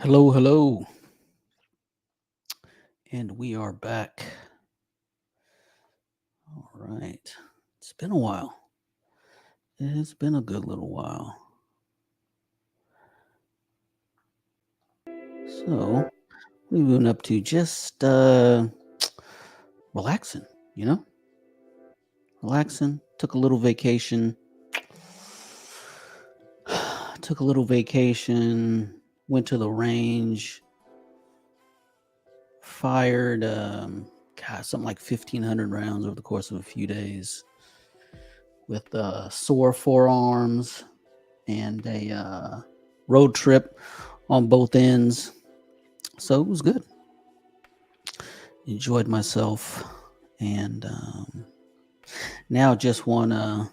Hello, hello. And we are back. All right. It's been a while. It's been a good little while. So, we've been up to just relaxing, you know? Relaxing. Took a little vacation. Went to the range. Fired something like 1,500 rounds over the course of a few days with sore forearms and a road trip on both ends. So it was good. Enjoyed myself, and now just want to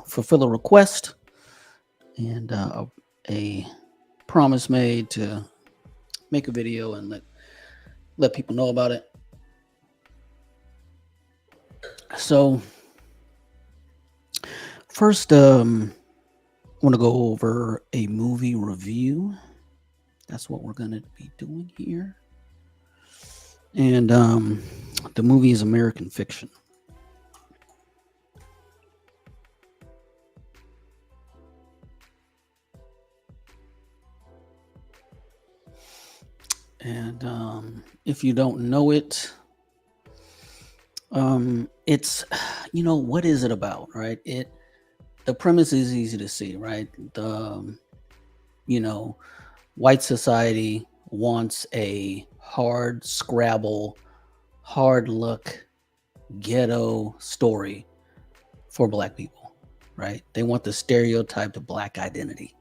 fulfill a request and a promise made to make a video and let people know about it. So first, I want to go over a movie review. That's what we're going to be doing here. And the movie is American Fiction. And if you don't know it, it's, what is it about, right? The premise is easy to see, right? White society wants a hard scrabble, hard luck, ghetto story for Black people, right? They want the stereotyped Black identity.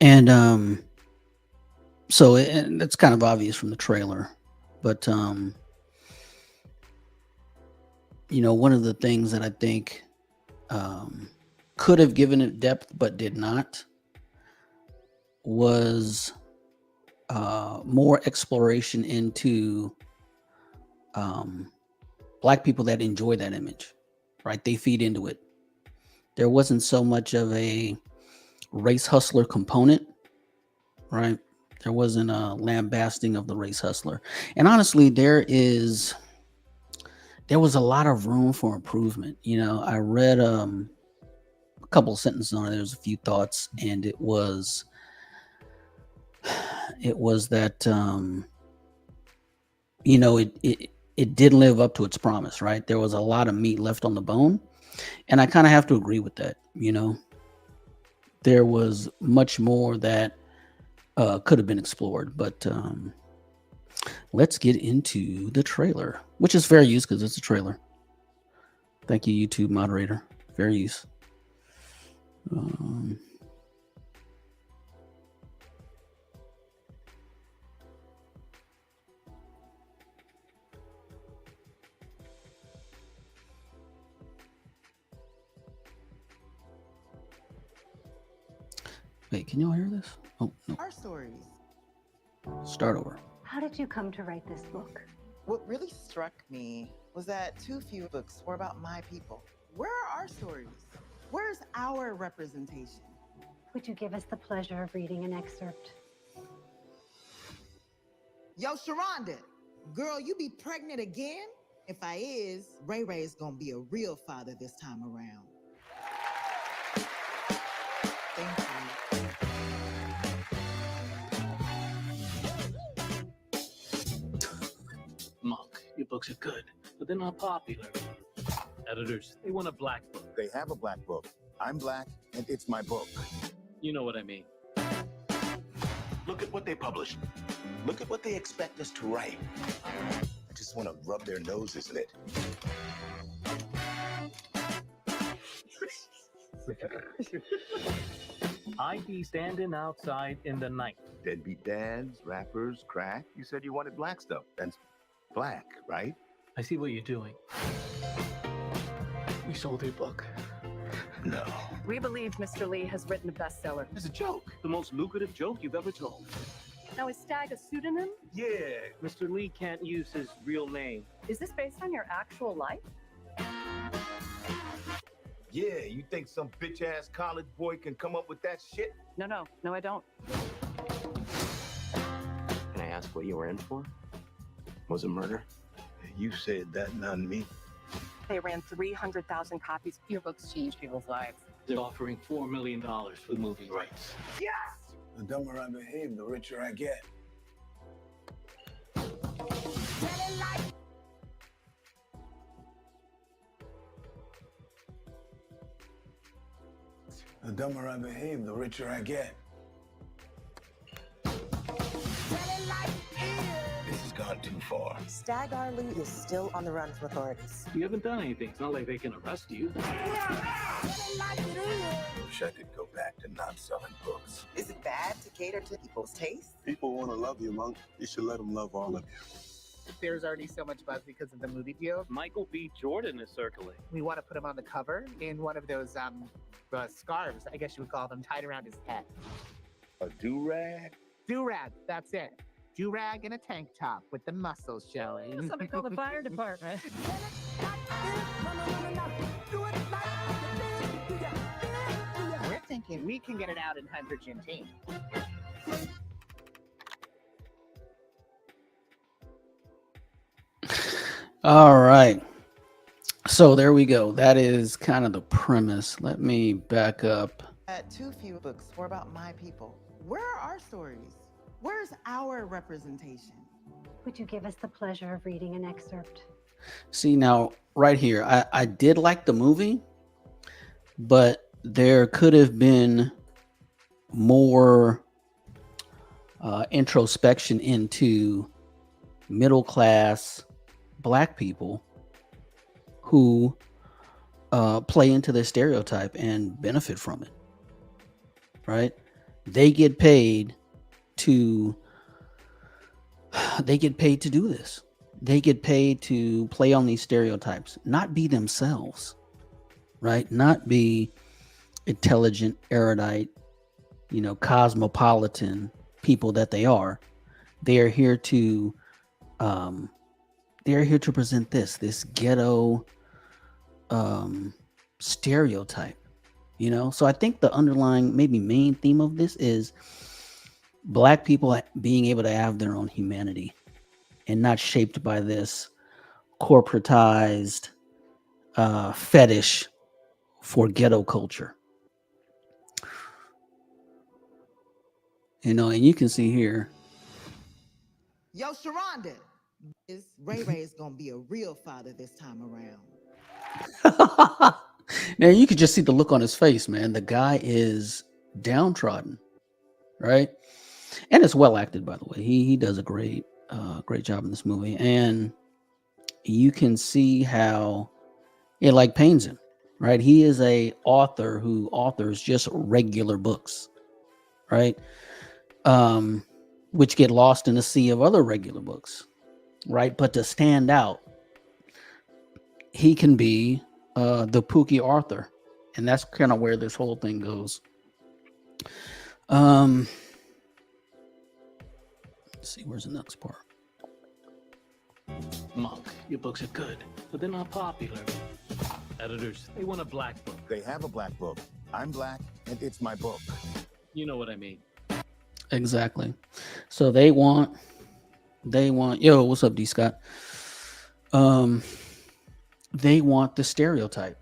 And so it's kind of obvious from the trailer, but one of the things that I think could have given it depth but did not was more exploration into Black people that enjoy that image, right? They feed into it. There wasn't so much of a race hustler component, right? There wasn't a lambasting of the race hustler. And honestly, there was a lot of room for improvement. I read a couple of sentences on it. There's a few thoughts, and it was that it didn't live up to its promise, right? There was a lot of meat left on the bone, and I kind of have to agree with that. There was much more that could have been explored, but let's get into the trailer, which is fair use because it's a trailer. Thank you, YouTube moderator. Fair use. Wait, can y'all hear this? Oh, no. Our stories. Start over. How did you come to write this book? What really struck me was that too few books were about my people. Where are our stories? Where's our representation? Would you give us the pleasure of reading an excerpt? Yo, Sharonda, girl, you be pregnant again? If I is, Ray Ray's gonna be a real father this time around. Thank you. Monk, your books are good, but they're not popular. Editors, they want a black book. They have a black book. I'm black, and it's my book. You know what I mean. Look at what they publish. Look at what they expect us to write. I just want to rub their noses in it. I'd be standing outside in the night. Deadbeat dads, rappers, crack. You said you wanted black stuff. That's black, right? I see what you're doing. We sold your book. No. We believe Mr. Lee has written a bestseller. It's a joke. The most lucrative joke you've ever told. Now, is Stag a pseudonym? Yeah, Mr. Lee can't use his real name. Is this based on your actual life? Yeah, you think some bitch-ass college boy can come up with that shit? No, I don't. Can I ask what you were in for? Was it murder? You said that, not me. They ran 300,000 copies. Your books changed people's lives. They're offering $4 million for the movie rights. Yes! The dumber I behave, the richer I get. The dumber I behave, the richer I get. This has gone too far. Stag Arley is still on the run from authorities. You haven't done anything. It's not like they can arrest you. Wish I could go back to not selling books. Is it bad to cater to people's tastes? People want to love you, Monk. You should let them love all of you. There's already so much buzz because of the movie deal. Michael B. Jordan is circulating. We want to put him on the cover in one of those scarves, I guess you would call them, tied around his head. A do-rag? Do-rag, that's it. Do-rag and a tank top with the muscles showing. Somebody call the fire department. We're thinking we can get it out in Argentina. All right. So there we go. That is kind of the premise. Let me back up. That too few books were about my people. Where are our stories? Where's our representation? Would you give us the pleasure of reading an excerpt? See, now, right here, I did like the movie, but there could have been more introspection into middle-class Black people who play into this stereotype and benefit from it, right? They get paid to do this. They get paid to play on these stereotypes, not be themselves, right? Not be intelligent, erudite, cosmopolitan people that they are. They are here to present this ghetto stereotype, So I think the underlying, maybe main theme of this is Black people being able to have their own humanity and not shaped by this corporatized fetish for ghetto culture. And you can see here. Yo, Sharonda, Ray Ray's gonna be a real father this time around. Now you can just see the look on his face, man. The guy is downtrodden, right? And it's well acted, by the way. He does a great job in this movie, and you can see how it pains him, right? He is a author who authors just regular books, right? Which get lost in a sea of other regular books, right? But to stand out, he can be the Pookie Arthur, and that's kind of where this whole thing goes. Let's see, where's the next part? Monk, your books are good, but they're not popular. Editors, they want a black book. They have a black book. I'm black, and it's my book. You know what I mean. Exactly. So they want, yo, what's up, D Scott? They want the stereotype,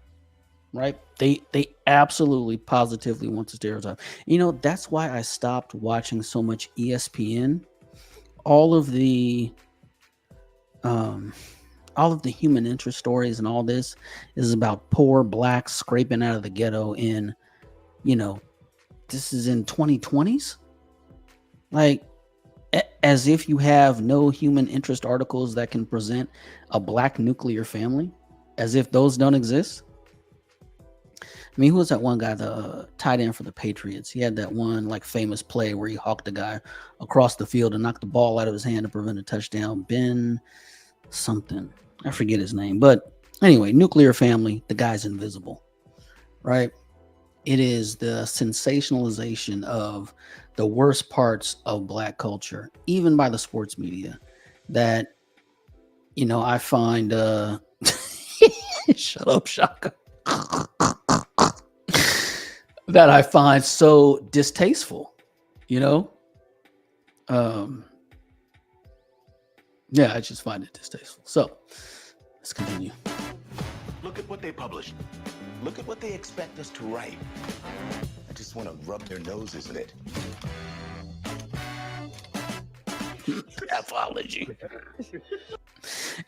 right? They absolutely positively want the stereotype. You know, that's why I stopped watching so much ESPN. All of the human interest stories and all this is about poor blacks scraping out of the ghetto in, you know, this is in 2020s. Like, as if you have no human interest articles that can present a black nuclear family, as if those don't exist. I mean, who was that one guy, the tight end for the Patriots? He had that one like famous play where he hawked a guy across the field and knocked the ball out of his hand to prevent a touchdown. Ben something, I forget his name, but anyway, nuclear family, the guy's invisible, right? It is the sensationalization of the worst parts of black culture, even by the sports media, that, you know, I find shut up, Shaka. That I find so distasteful, you know? Yeah, I just find it distasteful. So let's continue. Look at what they published. Look at what they expect us to write. I just want to rub their noses in it. Pathology.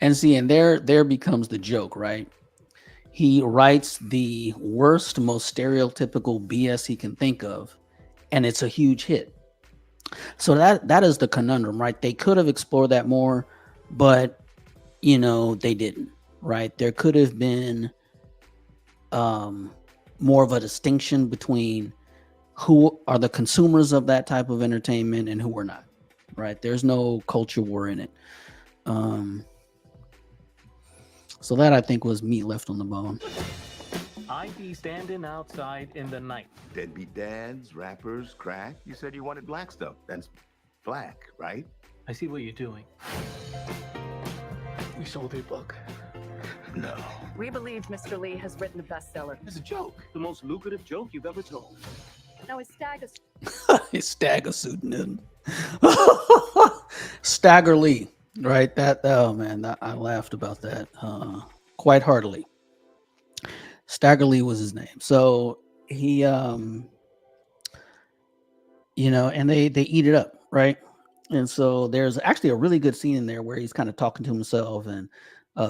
And see, and there becomes the joke, right? He writes the worst, most stereotypical BS he can think of, and it's a huge hit. So that is the conundrum, right? They could have explored that more, but you know, they didn't, right? There could have been more of a distinction between who are the consumers of that type of entertainment and who are not, right? There's no culture war in it. So that, I think, was meat left on the bone. I'd be standing outside in the night. Deadbeat dads, rappers, crack. You said you wanted black stuff. That's black, right? I see what you're doing. We sold your book. No. We believe Mr. Lee has written a bestseller. It's a joke. The most lucrative joke you've ever told. Now his stag is His stagger pseudonym. Stagger Lee, right? That, oh man, I laughed about that quite heartily. Stagger Lee was his name. So he, you know, and they eat it up, right? And so there's actually a really good scene in there where he's kind of talking to himself and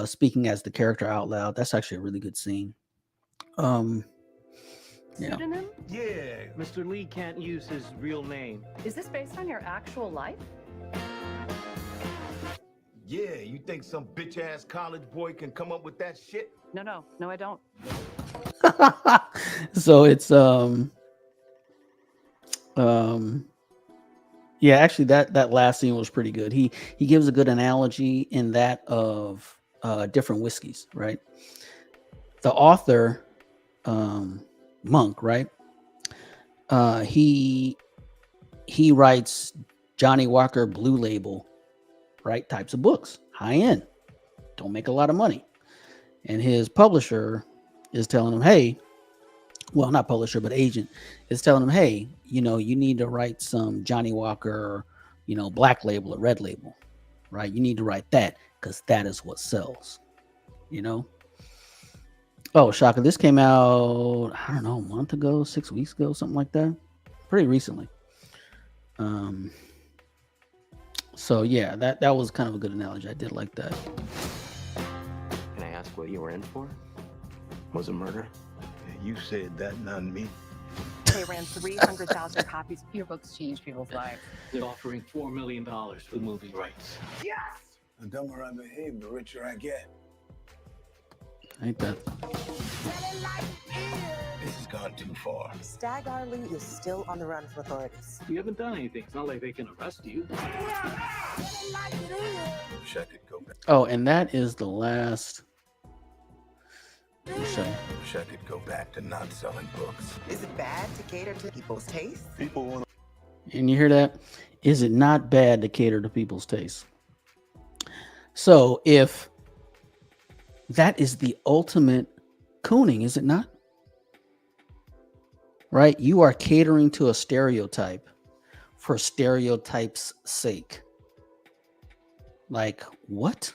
speaking as the character out loud. That's actually a really good scene. Yeah. pseudonym? Yeah. Mr. Lee can't use his real name. Is this based on your actual life? Yeah, you think some bitch-ass college boy can come up with that shit? No, I don't. So it's yeah, actually that last scene was pretty good. He gives a good analogy in that of different whiskeys, right? The author, Monk, right? He writes Johnny Walker Blue Label, right, types of books, high end, don't make a lot of money. And his publisher is telling him, hey, well, not publisher, but agent is telling him, hey, you know, you need to write some Johnny Walker, you know, Black Label or Red Label, right? You need to write that because that is what sells, you know? Oh, Shaka, this came out, I don't know, a month ago, 6 weeks ago, something like that. Pretty recently. So yeah, that was kind of a good analogy. I did like that. Can I ask what you were in for? Was it murder? You said that, not me. They ran 300,000 copies. Your books change people's lives. They're offering $4 million for movie rights. Yes! The dumber I behave, the richer I get. Ain't that? This has gone too far. Stag Lee is still on the run from authorities. You haven't done anything. It's not like they can arrest you. Wish I could go back. Oh, and that is the last. Wish I could go back to not selling books. Is it bad to cater to people's taste? People want And you hear that? Is it not bad to cater to people's tastes? So if that is the ultimate cooning, is it not? Right? You are catering to a stereotype for stereotype's sake. Like what?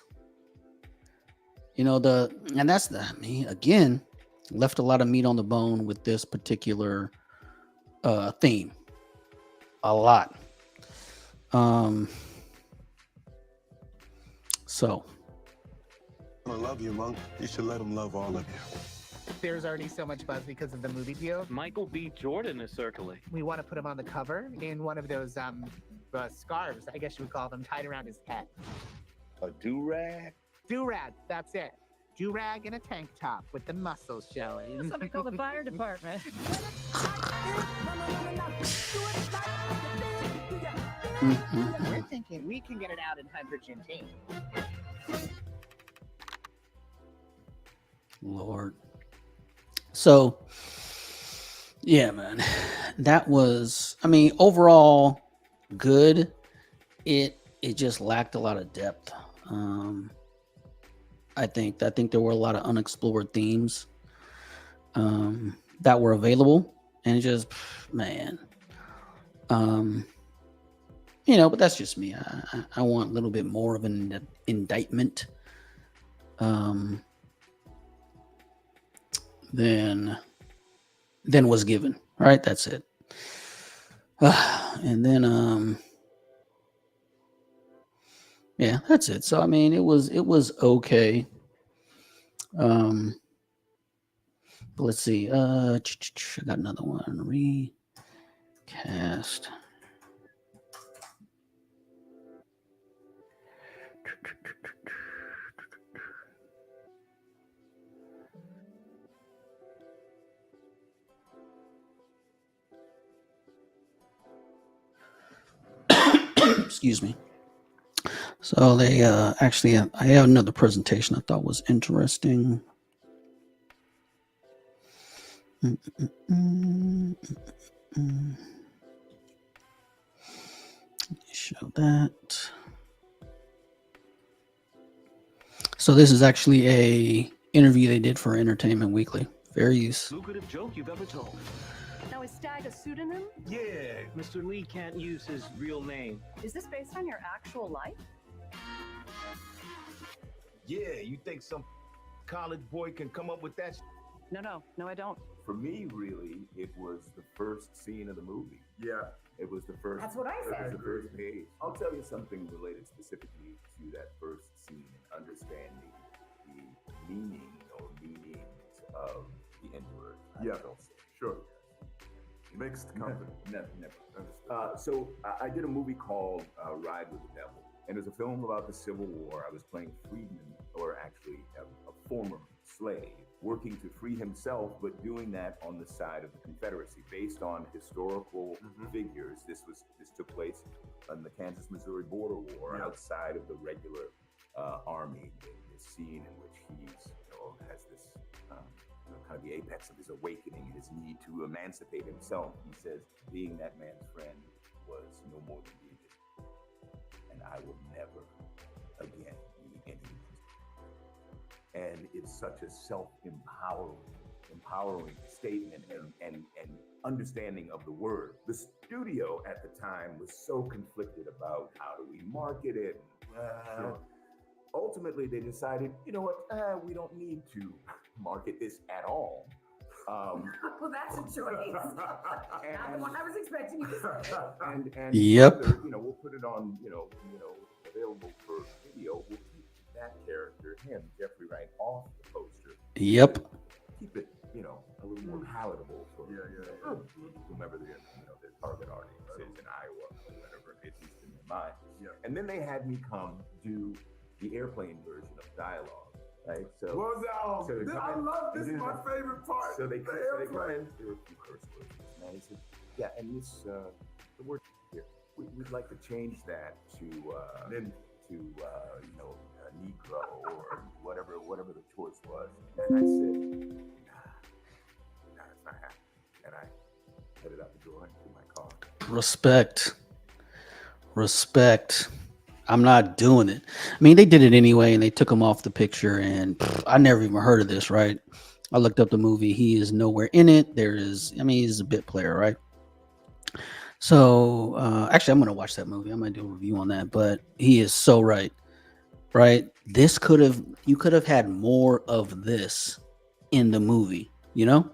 And that's again, left a lot of meat on the bone with this particular theme. A lot. So I love you, Monk. You should let him love all of you. There's already so much buzz because of the movie deal. Michael B. Jordan is circling. We want to put him on the cover in one of those scarves, I guess you would call them, tied around his head. A do-rag? Do-rag, that's it. Do-rag and a tank top with the muscles showing. Somebody call the fire department. We're thinking we can get it out in hydrogen team. Lord. So, yeah, man, that was, overall good. It just lacked a lot of depth. I think there were a lot of unexplored themes that were available, and it just, man, but that's just me. I want a little bit more of an indictment than was given. Right, that's it. And then yeah, that's it. So it was okay. But let's see. I got another one. Recast. Excuse me. So they actually, I have another presentation I thought was interesting. Show that. So this is actually a interview they did for Entertainment Weekly. Very lucrative joke you've ever told. Now, is Stag a pseudonym? Yeah, Mr. Lee can't use his real name. Is this based on your actual life? Yeah, you think some college boy can come up with that? No, I don't. For me, really, it was the first scene of the movie. Yeah. It was the first. That's what I said. It was the first page. I'll tell you something related specifically to that first scene and understanding the meaning or meanings of the N-word. Yeah, sure. Mixed company. Never. So I did a movie called Ride with the Devil, and it was a film about the Civil War. I was playing freedman, or actually a former slave, working to free himself, but doing that on the side of the Confederacy, based on historical figures. This took place in the Kansas-Missouri border war, outside of the regular army. The scene in which he's has this kind of the apex of his awakening, his need to emancipate himself. He says, being that man's friend was no more than being his friend, and I will never again be anyone's. And it's such a empowering statement and understanding of the word. The studio at the time was so conflicted about how do we market it. Ultimately, they decided, you know what, we don't need to market this at all. Well, that's a choice. Not the one I was expecting you to say. And Yep. further, we'll put it on, available for video. We'll keep that character, him, Jeffrey Wright, off the poster. Yep. Keep it, a little more palatable for whomever the target audience is in Iowa or whatever, at least in their mind. Yeah. And then they had me come do the airplane version of dialogue, right? So I love this. Is my favorite part. So they come in. There were a few curse words, and he said, "Yeah, and this the word here, we'd like to change that to Negro or whatever the choice was." And I said, "Nah, it's not happening." And I headed out the door into my car. Respect. Respect. I'm not doing it. I mean, they did it anyway, and they took him off the picture, and I never even heard of this, right? I looked up the movie. He is nowhere in it. He's a bit player, right? So, actually, I'm going to watch that movie. I might do a review on that, but he is so right, right? You could have had more of this in the movie, you know?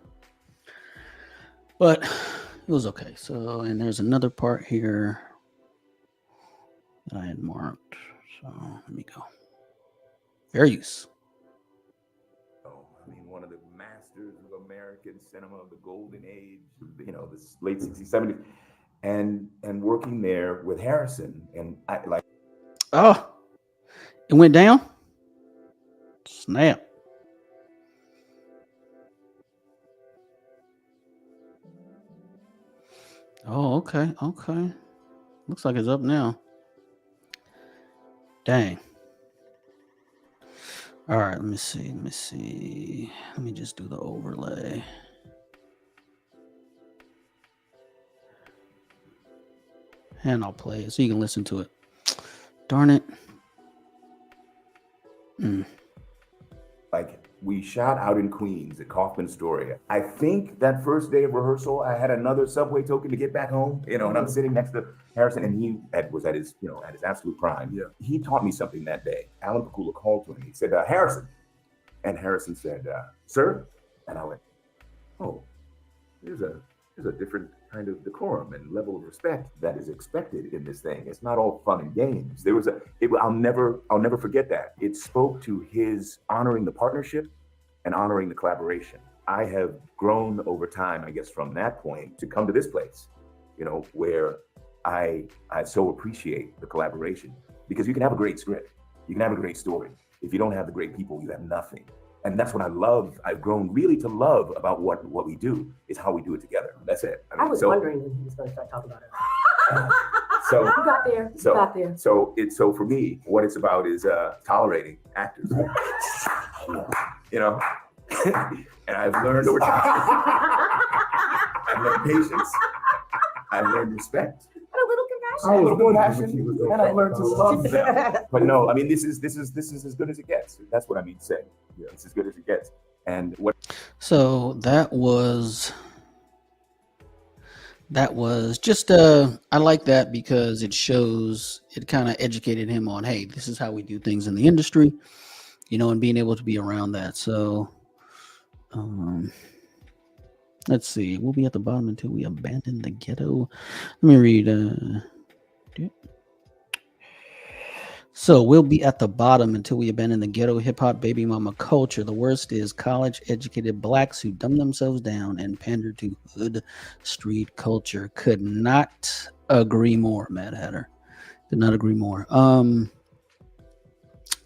But it was okay. So, and there's another part here that I had marked. So let me go. Fair use. I mean, one of the masters of American cinema of the golden age, the late 60s, 70s, and working there with Harrison. And I like. Oh, it went down? Snap. Oh, okay. Okay. Looks like it's up now. Dang. All right, let me see. Let me just do the overlay. And I'll play it so you can listen to it. Darn it. Like, we shot out in Queens at Kaufman Astoria. I think that first day of rehearsal, I had another subway token to get back home, and I'm sitting next to Harrison, and he was at his absolute prime. Yeah. He taught me something that day. Alan Pakula called to him. He said, Harrison. And Harrison said, sir? And I went, oh, there's a different kind of decorum and level of respect that is expected in this thing. It's not all fun and games. I'll never forget that. It spoke to his honoring the partnership and honoring the collaboration. I have grown over time, I guess, from that point to come to this place, where I so appreciate the collaboration, because you can have a great script, you can have a great story. If you don't have the great people, you have nothing. And that's what I love. I've grown really to love about what we do, is how we do it together. That's it. I was wondering when he was going to start talking about it. So you got there. You got there. So for me, what it's about is tolerating actors. And I've learned over time. I've learned patience. I've learned respect. And a little compassion. A little compassion. And I learned to love them. But no, I mean, this is as good as it gets. That's what I mean to say. Yeah, it's as good as it gets. And what? So that was just I like that because it kind of educated him on, hey, this is how we do things in the industry, and being able to be around that. So let's see, we'll be at the bottom until we abandon the ghetto. Let me read. So we'll be at the bottom until we abandon the ghetto hip hop baby mama culture. The worst is college educated blacks who dumb themselves down and pander to hood street culture. Could not agree more, Mad Hatter. Could not agree more.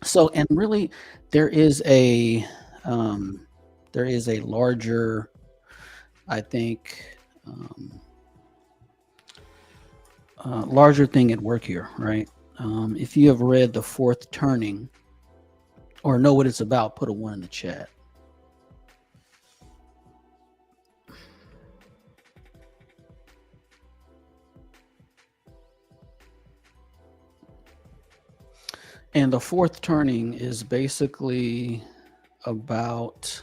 So, and really there is a larger, I think, larger thing at work here, right? If you have read The Fourth Turning or know what it's about, put a 1 in the chat. And The Fourth Turning is basically about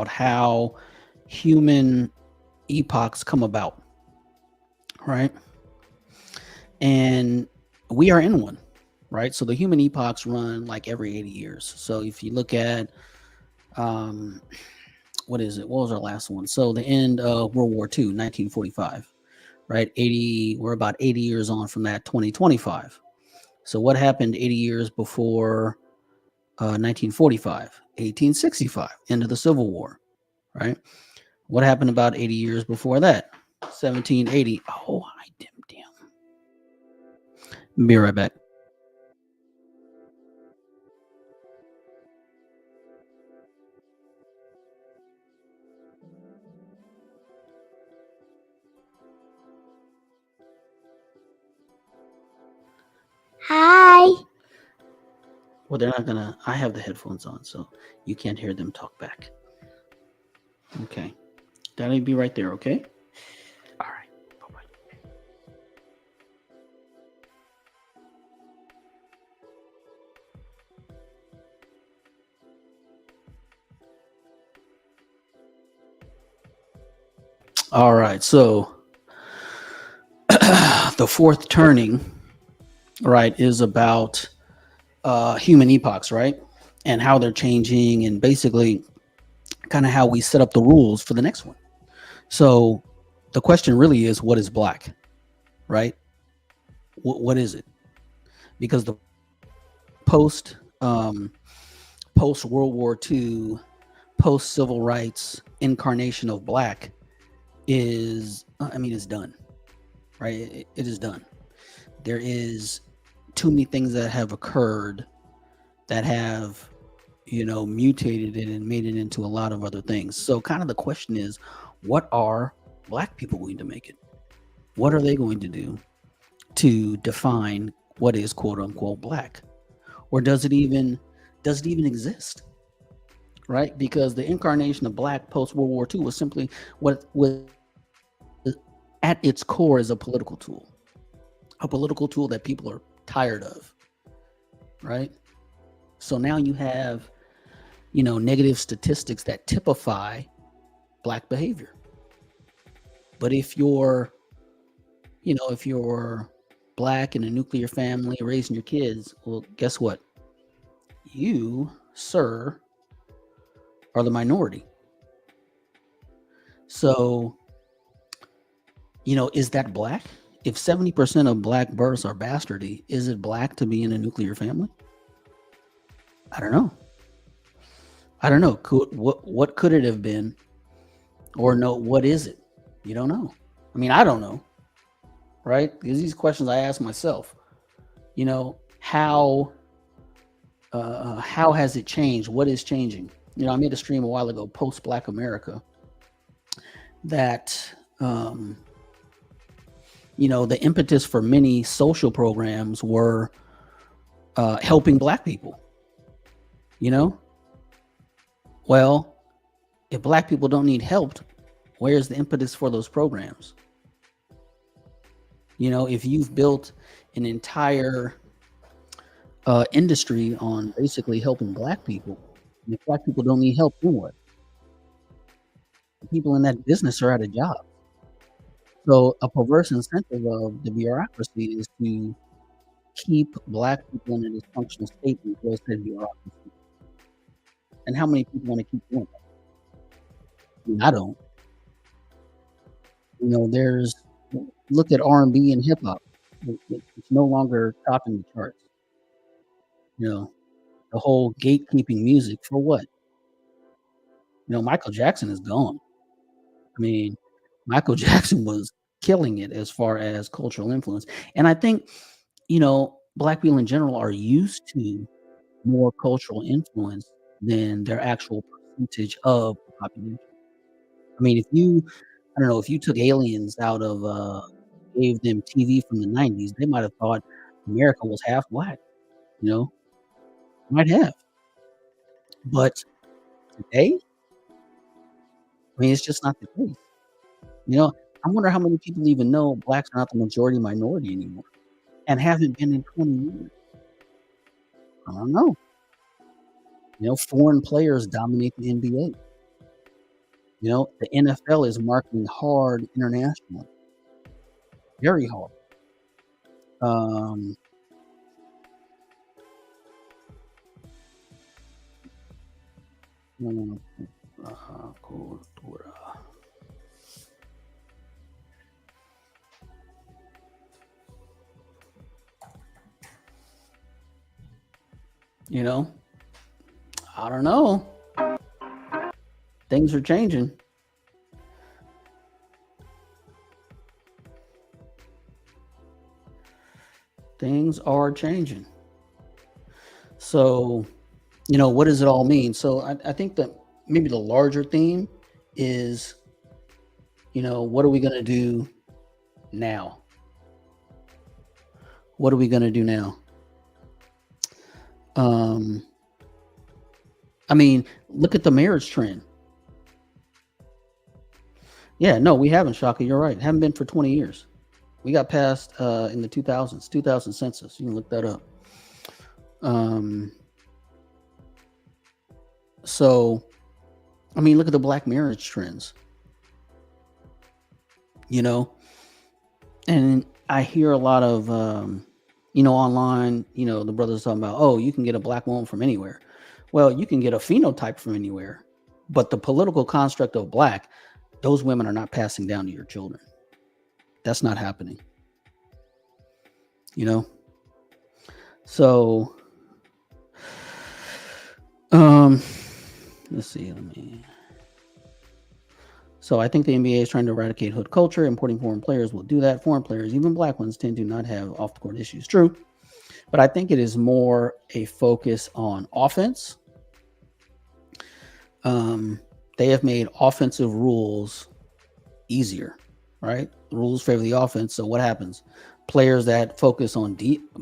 how human epochs come about, right? And we are in one, right? So the human epochs run like every 80 years. So if you look at what was our last one? So the end of World War II, 1945, right? We're about 80 years on from that, 2025. So what happened 80 years before 1945? 1865, end of the Civil War, right? What happened about 80 years before that? 1780. Oh, I damn. Be right back. Hi. Well, they're not gonna. I have the headphones on, so you can't hear them talk back. Okay. That'll be right there, okay? All right. Bye-bye. All right. So the fourth turning, right, is about human epochs, right? And how they're changing and basically kind of how we set up the rules for the next one. So the question really is, what is black, right? What is it? Because the post post World War II, post civil rights incarnation of black is, I mean, it's done, right? It is done. There is too many things that have occurred that have, mutated it and made it into a lot of other things. So kind of the question is, what are black people going to make it? What are they going to do to define what is quote unquote black? Or does it even exist? Right? Because the incarnation of black post World War II was simply what was at its core is a political tool that people are tired of. Right? So now you have, negative statistics that typify black behavior. But if you're black in a nuclear family raising your kids, well, guess what? You, sir, are the minority. So, is that black? If 70% of black births are bastardy, is it black to be in a nuclear family? I don't know. What could it have been? Or no, what is it? You don't know. I mean, I don't know. Right? Because these questions I ask myself. How has it changed? What is changing? I made a stream a while ago, post Black America, that the impetus for many social programs were helping black people. Well, if black people don't need help, where's the impetus for those programs? If you've built an entire industry on basically helping black people, and if black people don't need help, then what? The people in that business are out of job. So a perverse incentive of the bureaucracy is to keep black people in a dysfunctional state until it's bureaucracy. And how many people want to keep doing that? I mean, I don't. There's, look at R&B and hip hop. It's no longer topping the charts. The whole gatekeeping music for what? Michael Jackson is gone. I mean, Michael Jackson was killing it as far as cultural influence. And I think, black people in general are used to more cultural influence than their actual percentage of the population. I mean, if you took aliens out of, gave them TV from the 90s, they might have thought America was half black, might have. But today, I mean, it's just not the case. I wonder how many people even know blacks are not the majority minority anymore and haven't been in 20 years. I don't know. Foreign players dominate the NBA. The NFL is marketing hard internationally. Very hard. Cultura. I don't know. Things are changing. Things are changing. So, what does it all mean? So I think that maybe the larger theme is, what are we going to do now? What are we going to do now? I mean, look at the marriage trend. Yeah, no, we haven't, Shaka. You're right. Haven't been for 20 years. We got passed in the 2000 census. You can look that up. So, I mean, look at the black marriage trends, you know, and I hear a lot of, online, the brothers talking about, oh, you can get a black woman from anywhere. Well, you can get a phenotype from anywhere, but the political construct of black, those women are not passing down to your children. That's not happening, So, let's see. So I think the NBA is trying to eradicate hood culture. Importing foreign players will do that. Foreign players, even black ones, tend to not have off the court issues. True. But I think it is more a focus on offense. They have made offensive rules easier, right? The rules favor the offense. So what happens? Players that focus on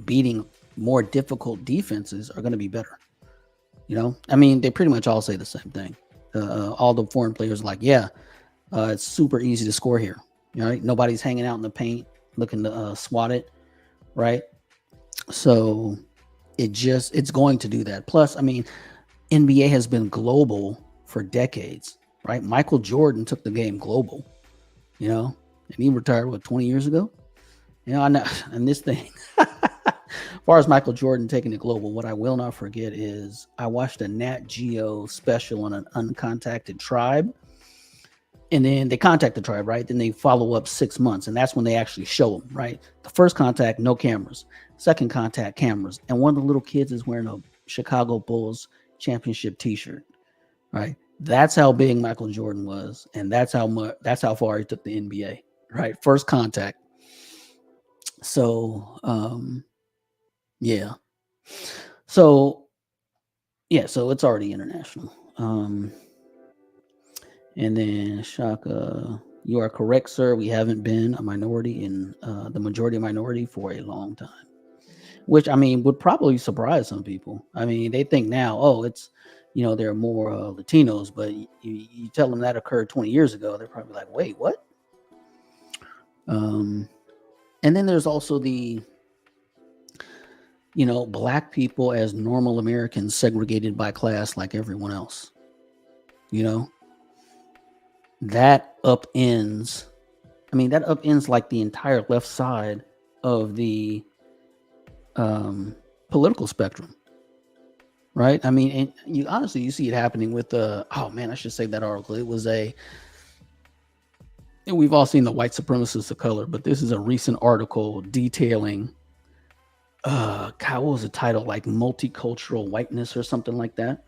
beating more difficult defenses are going to be better. I mean, they pretty much all say the same thing. All the foreign players are like, yeah, it's super easy to score here. Right? Nobody's hanging out in the paint looking to swat it, right? So it's going to do that. Plus, I mean, NBA has been global for decades, right? Michael Jordan took the game global, and he retired 20 years ago. I know, and this thing, as far as Michael Jordan taking it global, what I will not forget is I watched a Nat Geo special on an uncontacted tribe. And then they contact the tribe, right? Then they follow up 6 months. And that's when they actually show them, right? The first contact, no cameras. Second contact, cameras. And one of the little kids is wearing a Chicago Bulls championship t-shirt, right? That's how big Michael Jordan was. And that's how far he took the NBA, right? First contact. So, yeah. So it's already international. And then Shaka, you are correct, sir. We haven't been a minority in the majority minority for a long time, which I mean would probably surprise some people. I mean, they think now, oh, it's there are more Latinos, but you tell them that occurred 20 years ago, they're probably like, wait, what? And then there's also the black people as normal Americans segregated by class like everyone else. That upends like the entire left side of the political spectrum, right? I mean, and you see it happening with I should say that article. It was and we've all seen the white supremacists of color, but this is a recent article detailing what was the title, like multicultural whiteness or something like that,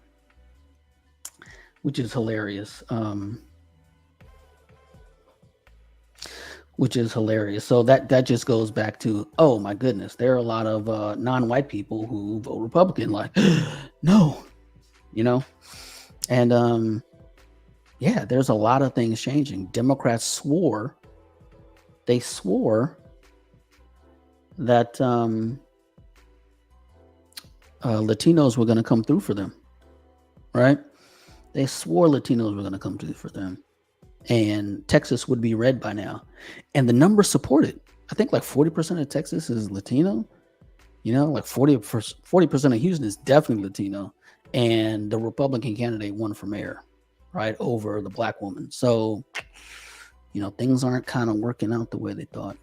which is hilarious. So that just goes back to, oh my goodness, there are a lot of non-white people who vote Republican, like, no, and there's a lot of things changing. Democrats swore that Latinos were going to come through for them, right? They swore Latinos were going to come through for them. And Texas would be red by now. And the numbers support it. I think like 40% of Texas is Latino. Like 40% of Houston is definitely Latino. And the Republican candidate won for mayor, right, over the black woman. So, things aren't kind of working out the way they thought.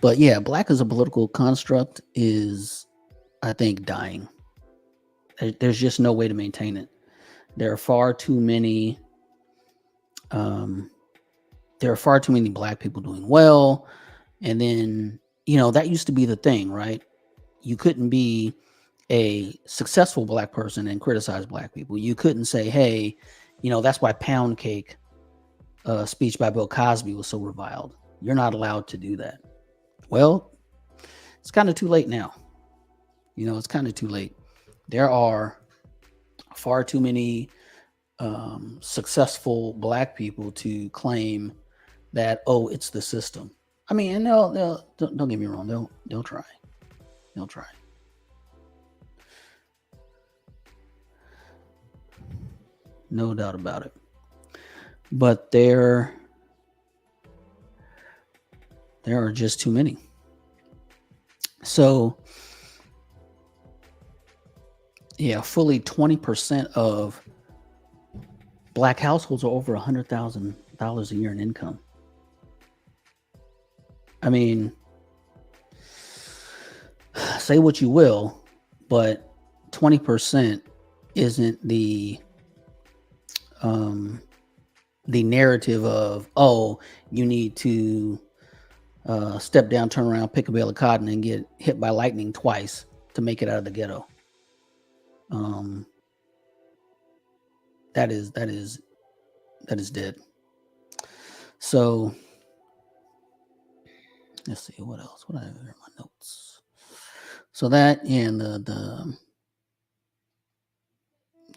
But yeah, black as a political construct is, I think, dying. There's just no way to maintain it. There are far too many black people doing well. And then, that used to be the thing, right? You couldn't be a successful black person and criticize black people. You couldn't say, hey, that's why Pound Cake speech by Bill Cosby was so reviled. You're not allowed to do that. Well, it's kind of too late now. It's kind of too late. There are far too many successful black people to claim that, oh, it's the system. I mean, and they'll don't get me wrong, they'll try. They'll try. No doubt about it. But there are just too many. So, yeah, fully 20% of Black households are over $100,000 a year in income. I mean, say what you will, but 20% isn't the narrative of, oh, you need to step down, turn around, pick a bale of cotton, and get hit by lightning twice to make it out of the ghetto. That is dead. So let's see what else. What I have in my notes. So that and the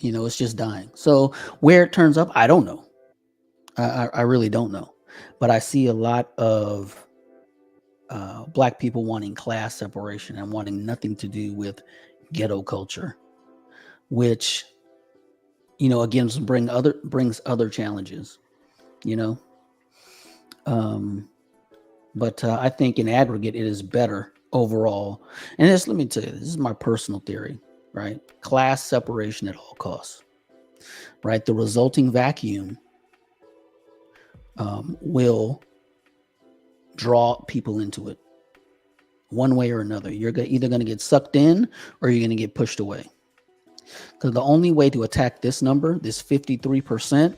it's just dying. So where it turns up, I don't know. I really don't know. But I see a lot of Black people wanting class separation and wanting nothing to do with ghetto culture, which again brings other challenges. But I think in aggregate it is better overall. And let me tell you, this is my personal theory, right? Class separation at all costs, right? The resulting vacuum will draw people into it one way or another. You're either going to get sucked in or you're going to get pushed away. Because the only way to attack this number, this 53%,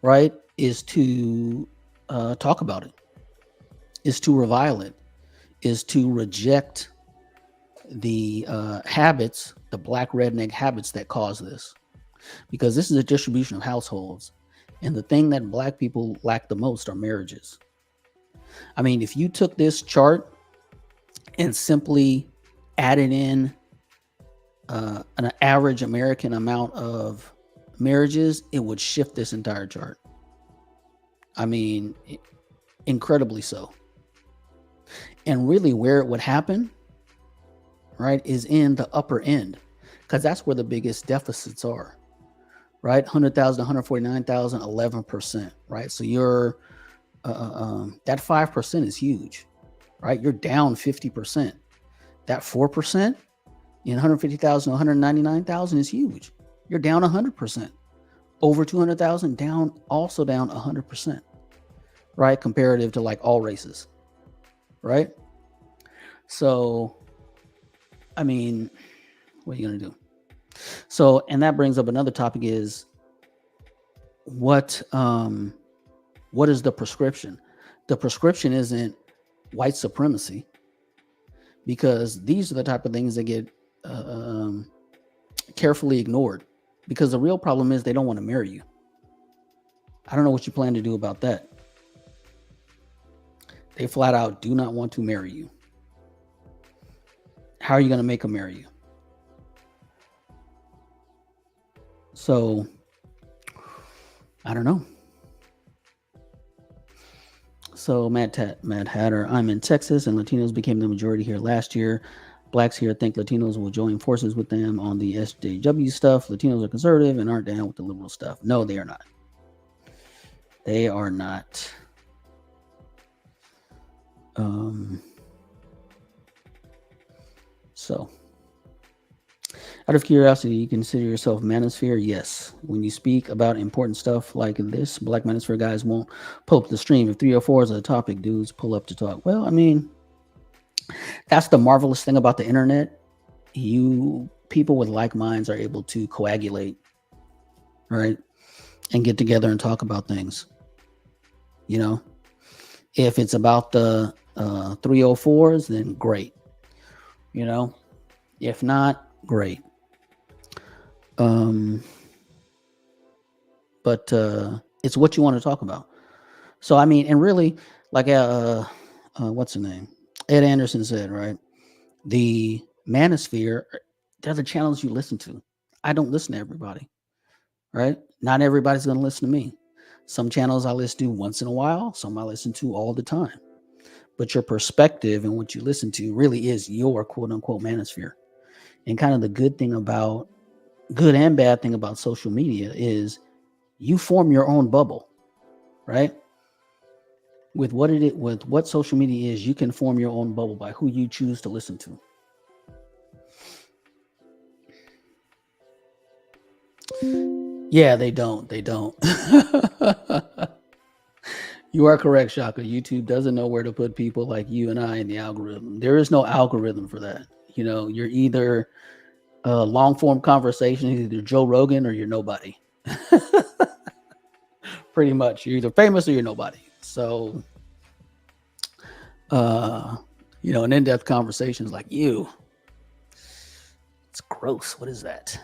right, is to talk about it, is to revile it, is to reject the habits, the Black redneck habits that cause this. Because this is a distribution of households. And the thing that Black people lack the most are marriages. I mean, if you took this chart and simply added in an average American amount of marriages, it would shift this entire chart. I mean, incredibly so. And really where it would happen, right, is in the upper end, because that's where the biggest deficits are, right? 100,000, 149,000, 11%, right? So you're, that 5% is huge, right? You're down 50%. That 4% in 150,000, 199,000 is huge. You're down 100%. Over 200,000, also down 100%, right? Comparative to like all races, right? So, I mean, what are you going to do? So, and that brings up another topic is what is the prescription? The prescription isn't white supremacy, because these are the type of things that get carefully ignored, because the real problem is they don't want to marry you. I don't know what you plan to do about that. They flat out do not want to marry you. How are you going to make them marry you? So, I don't know. So, Mad Hatter, I'm in Texas and Latinos became the majority here last year. Blacks here think Latinos will join forces with them on the SJW stuff. Latinos are conservative and aren't down with the liberal stuff. No, they are not. They are not. So, out of curiosity, you consider yourself manosphere? Yes. When you speak about important stuff like this, Black manosphere guys won't pull up the stream. If 304 is a topic, dudes pull up to talk. Well, I mean, that's the marvelous thing about the internet. People with like minds are able to coagulate, right? And get together and talk about things. If it's about the 304s, then great. If not, great. But it's what you want to talk about. So I mean, and really, like what's the name? Ed Anderson said, right? The manosphere, they're the channels you listen to. I don't listen to everybody, right? Not everybody's going to listen to me. Some channels I listen to once in a while, some I listen to all the time. But your perspective and what you listen to really is your quote unquote manosphere. And kind of the good thing about good and bad thing about social media is you form your own bubble, right? With what social media is, you can form your own bubble by who you choose to listen to. Yeah, they don't. You are correct, Shaka. YouTube doesn't know where to put people like you and I in the algorithm. There is no algorithm for that. You're either long form conversation, either Joe Rogan or you're nobody. Pretty much, you're either famous or you're nobody. So, an in-depth conversation is like you. It's gross. What is that?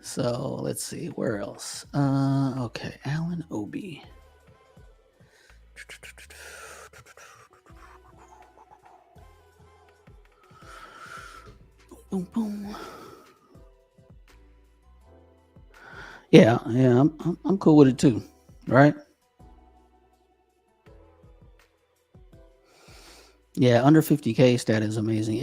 So let's see, where else? Okay, Alan Obi. Boom, boom. Yeah, I'm cool with it too, right? Yeah, under 50K stat is amazing.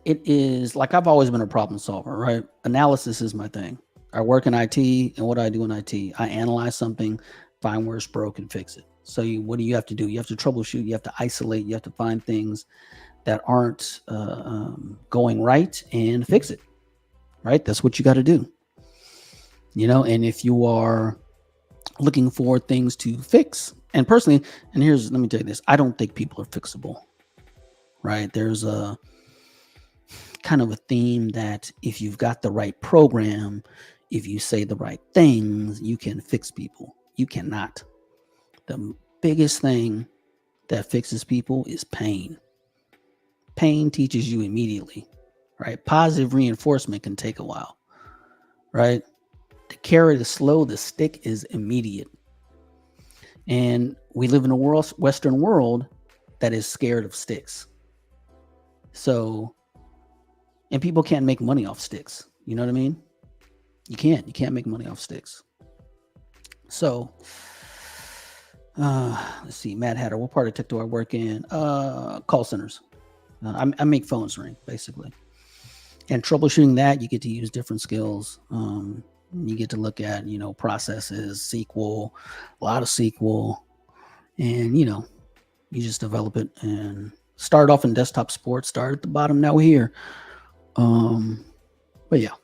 It is like I've always been a problem solver, right? Analysis is my thing. I work in IT, and what do I do in IT? I analyze something, find where it's broke, and fix it. So what do you have to do? You have to troubleshoot. You have to isolate. You have to find things that aren't going right and fix it, right? That's what you got to do. And if you are looking for things to fix, and personally, let me tell you this, I don't think people are fixable, right? There's a kind of a theme that if you've got the right program, if you say the right things, you can fix people. You cannot. The biggest thing that fixes people is pain. Pain teaches you immediately, right? Positive reinforcement can take a while, right? The carrot is slow, the stick is immediate. And we live in a Western world that is scared of sticks. So, and people can't make money off sticks. You know what I mean? You can't make money off sticks. So, let's see, Mad Hatter, what part of tech do I work in? Call centers. I make phones ring, basically. And troubleshooting that, you get to use different skills. You get to look at, processes, SQL, a lot of SQL. And, you just develop it and start off in desktop support, start at the bottom. Now we're here. But yeah.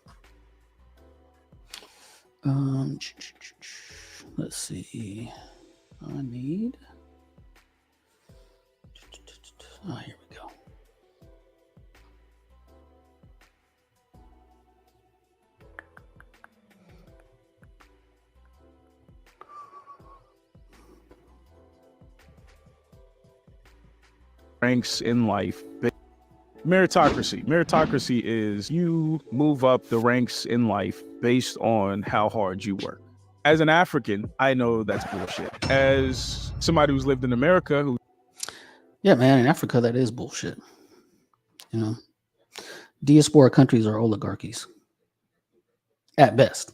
Let's see. I need. Here we go. Ranks in life. Meritocracy is you move up the ranks in life based on how hard you work. As an African, I know that's bullshit. As somebody who's lived in America, yeah, man, in Africa that is bullshit. Diaspora countries are oligarchies at best.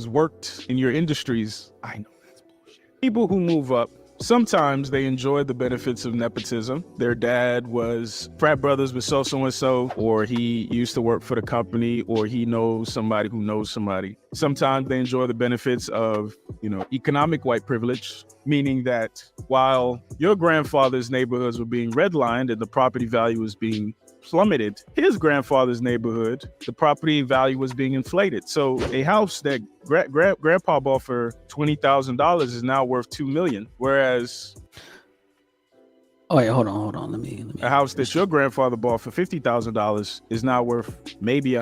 Worked in your industries, I know that's bullshit. People who move up, sometimes they enjoy the benefits of nepotism. Their dad was frat brothers with so-and-so, or he used to work for the company, or he knows somebody who knows somebody. Sometimes they enjoy the benefits of, economic white privilege, meaning that while your grandfather's neighborhoods were being redlined and the property value was being plummeted, his grandfather's neighborhood, the property value was being inflated. So a house that grandpa bought for $20,000 is now worth $2 million, whereas oh wait, hold on. Let me. A house that your grandfather bought for $50,000 is now worth maybe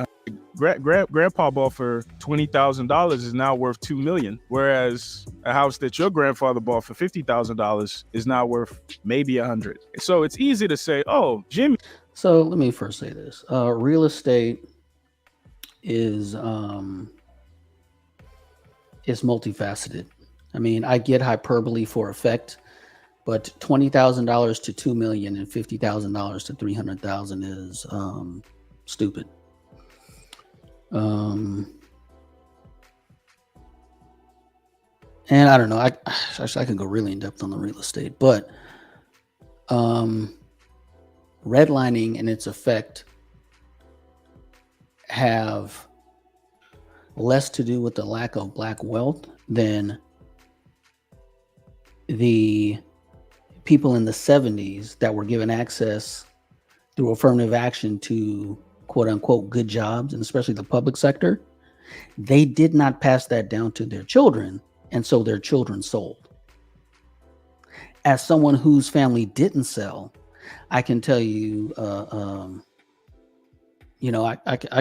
grandpa bought for $20,000 is now worth $2 million, whereas a house that your grandfather bought for $50,000 is now worth maybe $100. So it's easy to say, oh, Jimmy. So let me first say this: real estate is multifaceted. I mean, I get hyperbole for effect, but $20,000 to $2 million and $50,000 to $300,000 is stupid. And I don't know. I can go really in depth on the real estate, but redlining and its effect have less to do with the lack of black wealth than the people in the 70s that were given access through affirmative action to quote unquote good jobs, and especially the public sector. They did not pass that down to their children, and so their children sold. As someone whose family didn't sell, I can tell you, I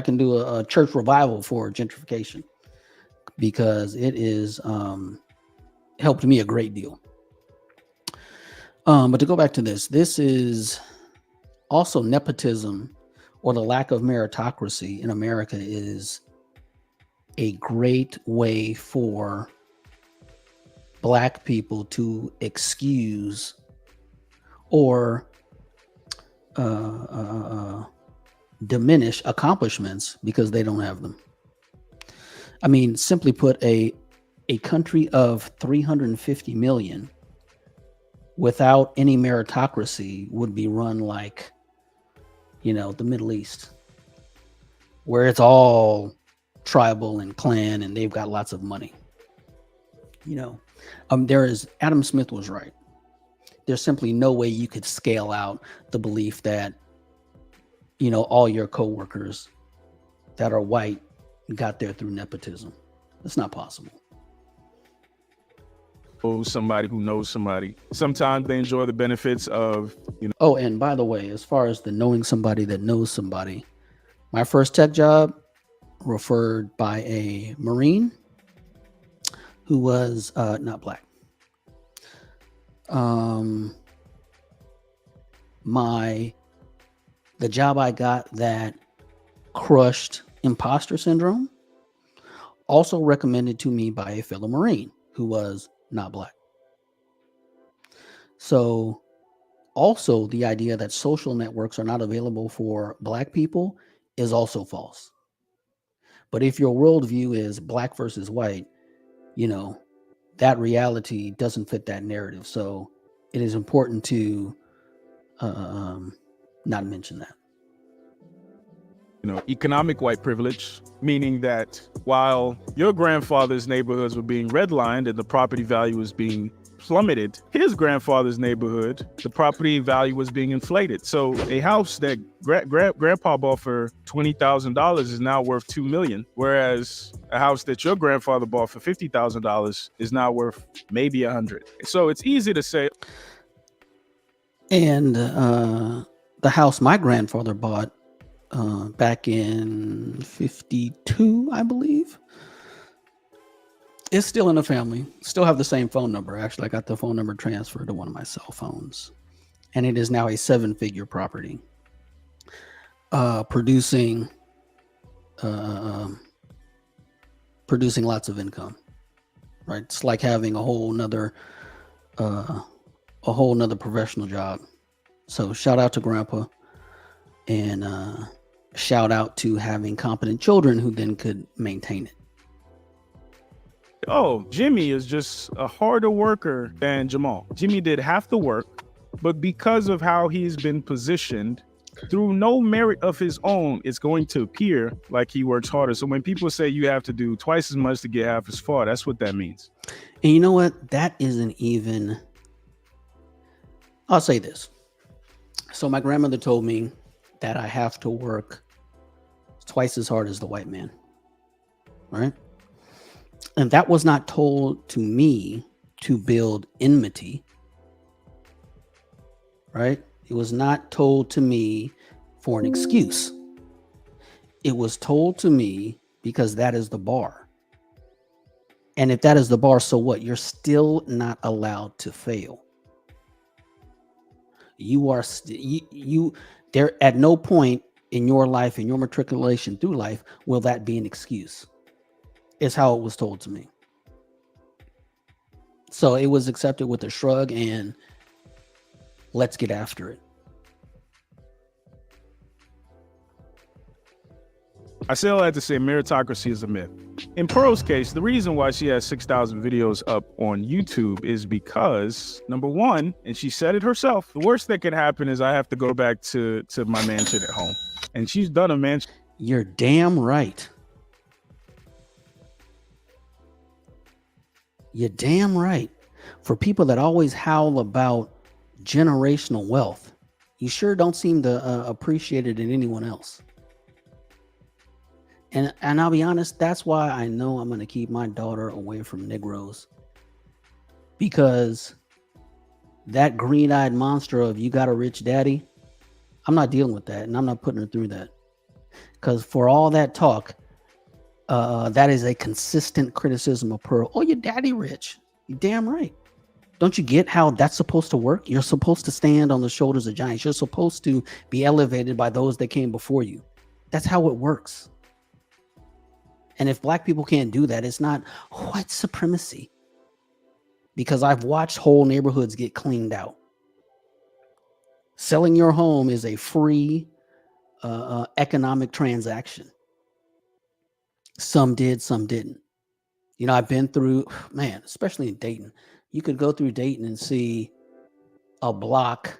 can do a church revival for gentrification because it is helped me a great deal. But to go back to this is also nepotism, or the lack of meritocracy in America, is a great way for Black people to excuse or diminish accomplishments because they don't have them. I mean, simply put, a country of 350 million without any meritocracy would be run like, the Middle East, where it's all tribal and clan and they've got lots of money. Adam Smith was right. There's simply no way you could scale out the belief that, all your coworkers that are white got there through nepotism. It's not possible. Somebody who knows somebody. Sometimes they enjoy the benefits of, Oh, and by the way, as far as the knowing somebody that knows somebody, my first tech job referred by a Marine who was not Black. The job I got that crushed imposter syndrome, also recommended to me by a fellow Marine who was not Black. So also the idea that social networks are not available for Black people is also false. But if your worldview is Black versus white, that reality doesn't fit that narrative. So it is important to not mention that. Economic white privilege, meaning that while your grandfather's neighborhoods were being redlined and the property value was being plummeted, his grandfather's neighborhood, the property value was being inflated. So a house that grandpa bought for $20,000 is now worth $2 million, whereas a house that your grandfather bought for $50,000 is now worth maybe $100. So it's easy to say. And the house my grandfather bought back in 52, I believe, is still in the family. Still have the same phone number. Actually, I got the phone number transferred to one of my cell phones, and it is now a 7-figure property, producing lots of income. Right? It's like having a whole nother professional job. So shout out to Grandpa, and shout out to having competent children who then could maintain it. Oh, Jimmy is just a harder worker than Jamal. Jimmy did half the work, but because of how he's been positioned, through no merit of his own, it's going to appear like he works harder. So when people say you have to do twice as much to get half as far, that's what that means. And you know what? That isn't even... I'll say this. So my grandmother told me that I have to work twice as hard as the white man. All right? And that was not told to me to build enmity. Right? It was not told to me for an excuse. It was told to me because that is the bar. And if that is the bar, so what? You're still not allowed to fail. You are there at no point in your life, in your matriculation through life, will that be an excuse. Is how it was told to me. So it was accepted with a shrug and let's get after it. I say all that to say meritocracy is a myth. In Pearl's case, the reason why she has 6,000 videos up on YouTube is because, number one, and she said it herself, the worst that could happen is I have to go back to my mansion at home. And she's done a mansion. You're damn right. You're damn right. For people that always howl about generational wealth, you sure don't seem to appreciate it in anyone else. And I'll be honest, that's why I know I'm going to keep my daughter away from Negroes. Because that green-eyed monster of you got a rich daddy, I'm not dealing with that, and I'm not putting her through that. Because for all that talk, that is a consistent criticism of Pearl. Oh, your daddy rich. You're damn right. Don't you get how that's supposed to work? You're supposed to stand on the shoulders of giants. You're supposed to be elevated by those that came before you. That's how it works. And if black people can't do that, it's not white supremacy. Because I've watched whole neighborhoods get cleaned out. Selling your home is a free economic transaction. Some did, some didn't. You know, I've been through, man, especially in Dayton. You could go through Dayton and see a block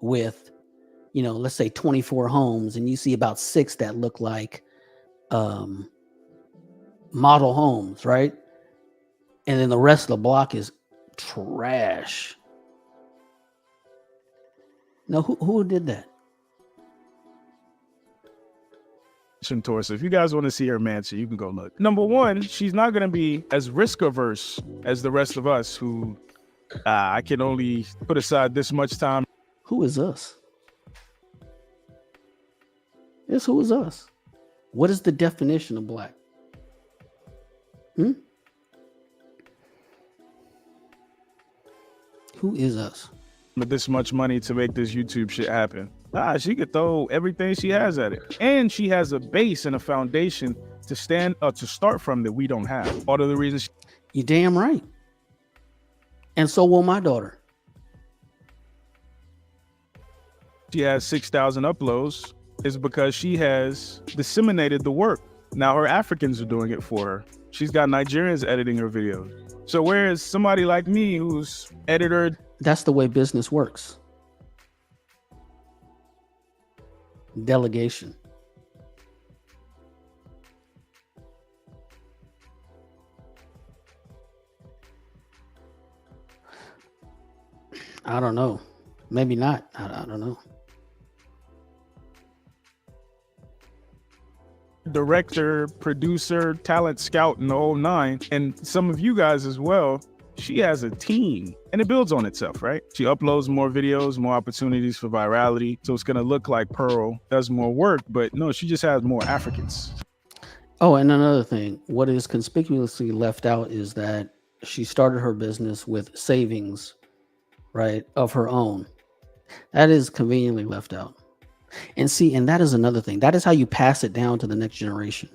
with, you know, let's say 24 homes, and you see about 6 that look like model homes, right? And then the rest of the block is trash. Now, who did that? Tour. So if you guys want to see her mansion, you can go look. Number one, she's not going to be as risk averse as the rest of us who I can only put aside this much time. Who is us? Yes, who is us? What is the definition of black? Who is us? With this much money to make this YouTube shit happen. She could throw everything she has at it. And she has a base and a foundation to start from that we don't have. All of the reasons. You're damn right. And so will my daughter. She has 6,000 uploads is because she has disseminated the work. Now her Africans are doing it for her. She's got Nigerians editing her videos. So whereas somebody like me who's editor. That's the way business works. Delegation. I don't know. Maybe not. I don't know. Director, producer, talent scout, and the whole nine. And some of you guys as well. She has a team and it builds on itself, right? She uploads more videos, more opportunities for virality. So it's going to look like Pearl does more work, but no, she just has more Africans. Oh, and another thing, what is conspicuously left out is that she started her business with savings, right, of her own. That is conveniently left out. And see, and that is another thing. That is how you pass it down to the next generation,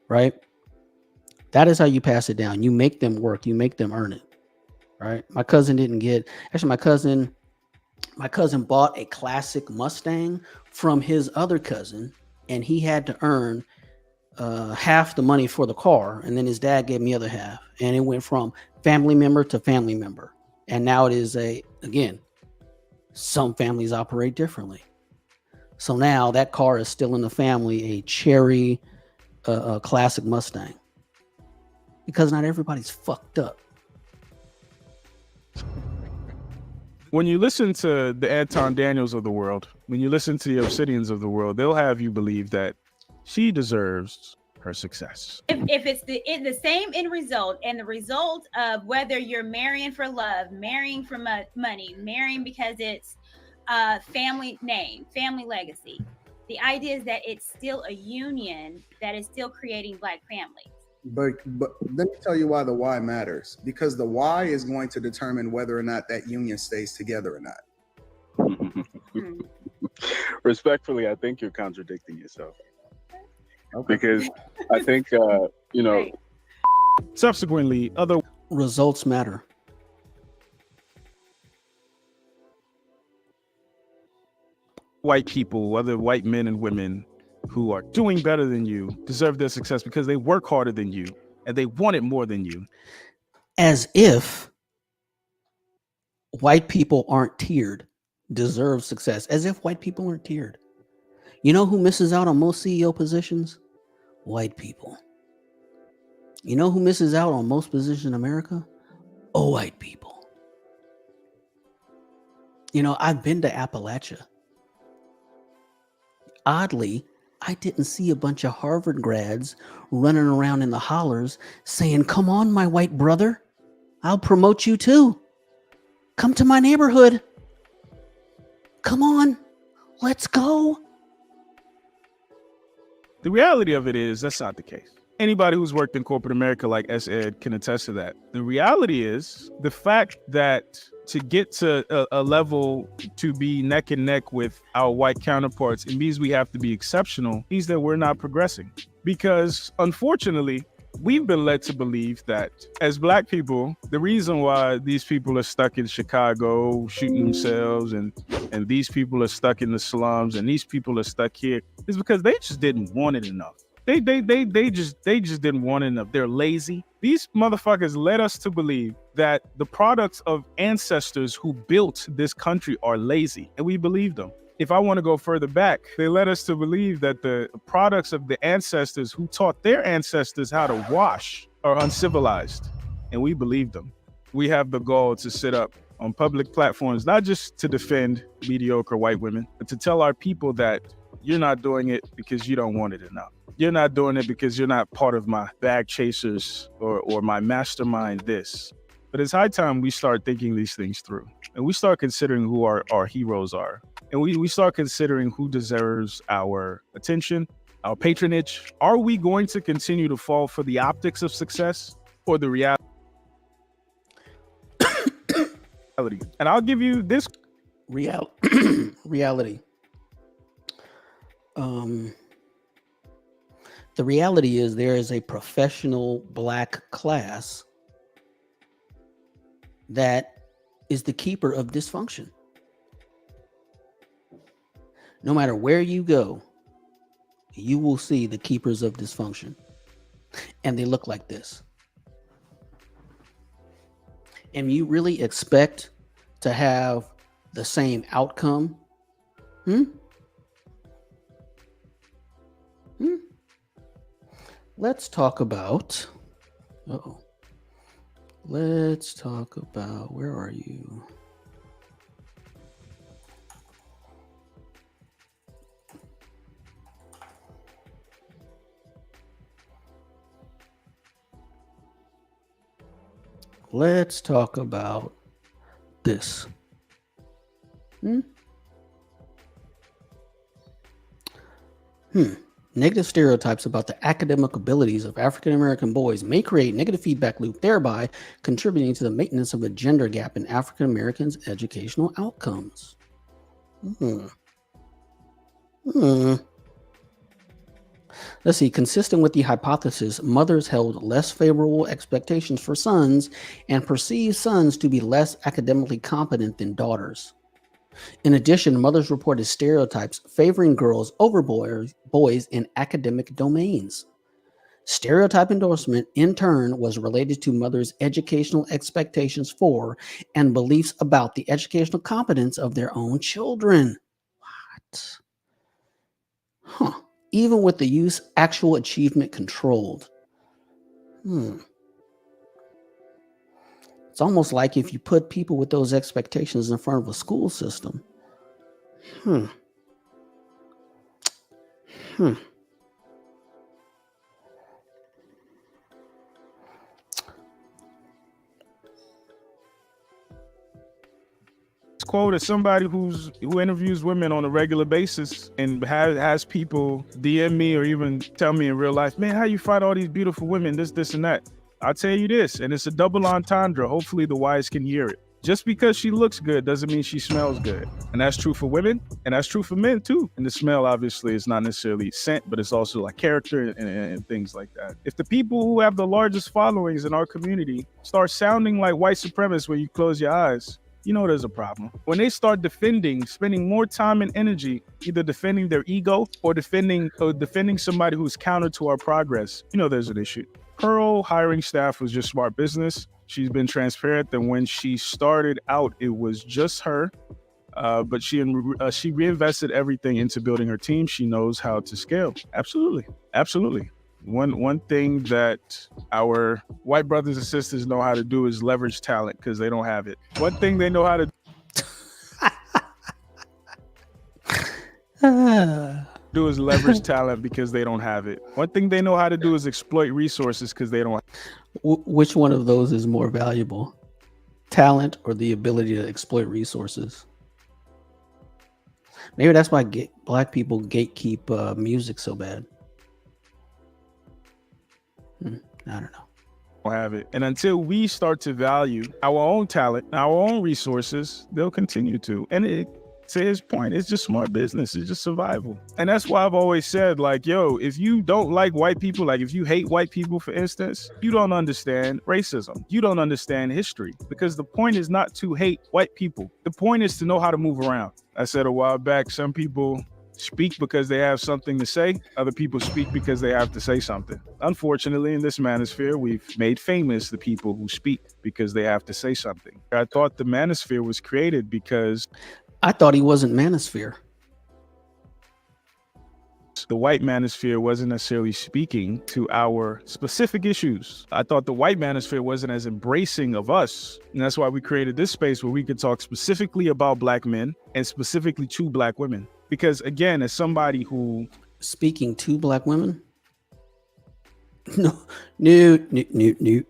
right? That is how you pass it down. You make them work. You make them earn it. Right. My cousin didn't get, actually, my cousin bought a classic Mustang from his other cousin, and he had to earn half the money for the car. And then his dad gave him the other half. And it went from family member to family member. And now it is again, some families operate differently. So now that car is still in the family, a cherry classic Mustang. Because not everybody's fucked up. When you listen to the Anton Daniels of the world, when you listen to the Obsidians of the world, they'll have you believe that she deserves her success. If it's the same end result, and the result of whether you're marrying for love, marrying for money, marrying because it's family name, family legacy, the idea is that it's still a union that is still creating Black families. But let me tell you why the why matters. Because the why is going to determine whether or not that union stays together or not. Respectfully, I think you're contradicting yourself. Okay. Because I think, you know. Subsequently, other results matter. White people, other white men and women, who are doing better than you deserve their success because they work harder than you and they want it more than you. As if white people aren't tiered, deserve success. As if white people aren't tiered. You know who misses out on most CEO positions? White people. You know who misses out on most positions in America? Oh, white people. You know, I've been to Appalachia. Oddly, I didn't see a bunch of Harvard grads running around in the hollers saying, "Come on, my white brother. I'll promote you too. Come to my neighborhood. Come on, let's go." The reality of it is that's not the case. Anybody who's worked in corporate America like S.Ed can attest to that. The reality is the fact that to get to a level to be neck and neck with our white counterparts, it means we have to be exceptional, means that we're not progressing. Because unfortunately, we've been led to believe that as Black people, the reason why these people are stuck in Chicago shooting themselves and these people are stuck in the slums and these people are stuck here is because they just didn't want it enough. They just didn't want it enough. They're lazy. These motherfuckers led us to believe that the products of ancestors who built this country are lazy, and we believed them. If I want to go further back, they led us to believe that the products of the ancestors who taught their ancestors how to wash are uncivilized, and we believed them. We have the gall to sit up on public platforms, not just to defend mediocre white women, but to tell our people that you're not doing it because you don't want it enough. You're not doing it because you're not part of my bag chasers or my mastermind this. But it's high time we start thinking these things through, and we start considering who our heroes are. And we start considering who deserves our attention, our patronage. Are we going to continue to fall for the optics of success or the reality? And I'll give you this reality. The reality is there is a professional Black class that is the keeper of dysfunction. No matter where you go, you will see the keepers of dysfunction. And they look like this. And you really expect to have the same outcome? Let's talk about, let's talk about, where are you? Let's talk about this. Negative stereotypes about the academic abilities of African American boys may create negative feedback loop, thereby contributing to the maintenance of a gender gap in African Americans' educational outcomes. Let's see. Consistent with the hypothesis, mothers held less favorable expectations for sons and perceived sons to be less academically competent than daughters. In addition, mothers reported stereotypes favoring girls over boys in academic domains. Stereotype endorsement, in turn, was related to mothers' educational expectations for and beliefs about the educational competence of their own children. What? Even with the use actual achievement controlled. It's almost like if you put people with those expectations in front of a school system. Quote as somebody who interviews women on a regular basis and has people DM me or even tell me in real life, man, how you find all these beautiful women, this and that. I'll tell you this, and it's a double entendre. Hopefully the wise can hear it. Just because she looks good doesn't mean she smells good. And that's true for women, and that's true for men too. And the smell obviously is not necessarily scent, but it's also like character and things like that. If the people who have the largest followings in our community start sounding like white supremacists when you close your eyes, you know there's a problem. When they start spending more time and energy either defending their ego or defending somebody who's counter to our progress, you know there's an issue. Pearl hiring staff was just smart business. She's been transparent that when she started out, it was just her. But she reinvested everything into building her team. She knows how to scale. Absolutely. One thing that our white brothers and sisters know how to do is leverage talent because they don't have it. One thing they know how to do is leverage talent because they don't have it. One thing they know how to do is exploit resources because they don't. Which one of those is more valuable? Talent or the ability to exploit resources? Maybe that's why black people gatekeep music so bad. I don't know. Have it. And until we start to value our own talent, our own resources, they'll continue to. And to his point, it's just smart business. It's just survival. And that's why I've always said, like, yo, if you don't like white people, like if you hate white people, for instance, you don't understand racism. You don't understand history, because the point is not to hate white people. The point is to know how to move around. I said a while back, some people speak because they have something to say. Other people speak because they have to say something. Unfortunately, in this manosphere, we've made famous the people who speak because they have to say something. I thought the manosphere was created because I thought he wasn't manosphere. The white manosphere wasn't necessarily speaking to our specific issues. I thought the white manosphere wasn't as embracing of us. And that's why we created this space where we could talk specifically about black men and specifically to black women. Because again, as somebody who speaking to black women, no. Let me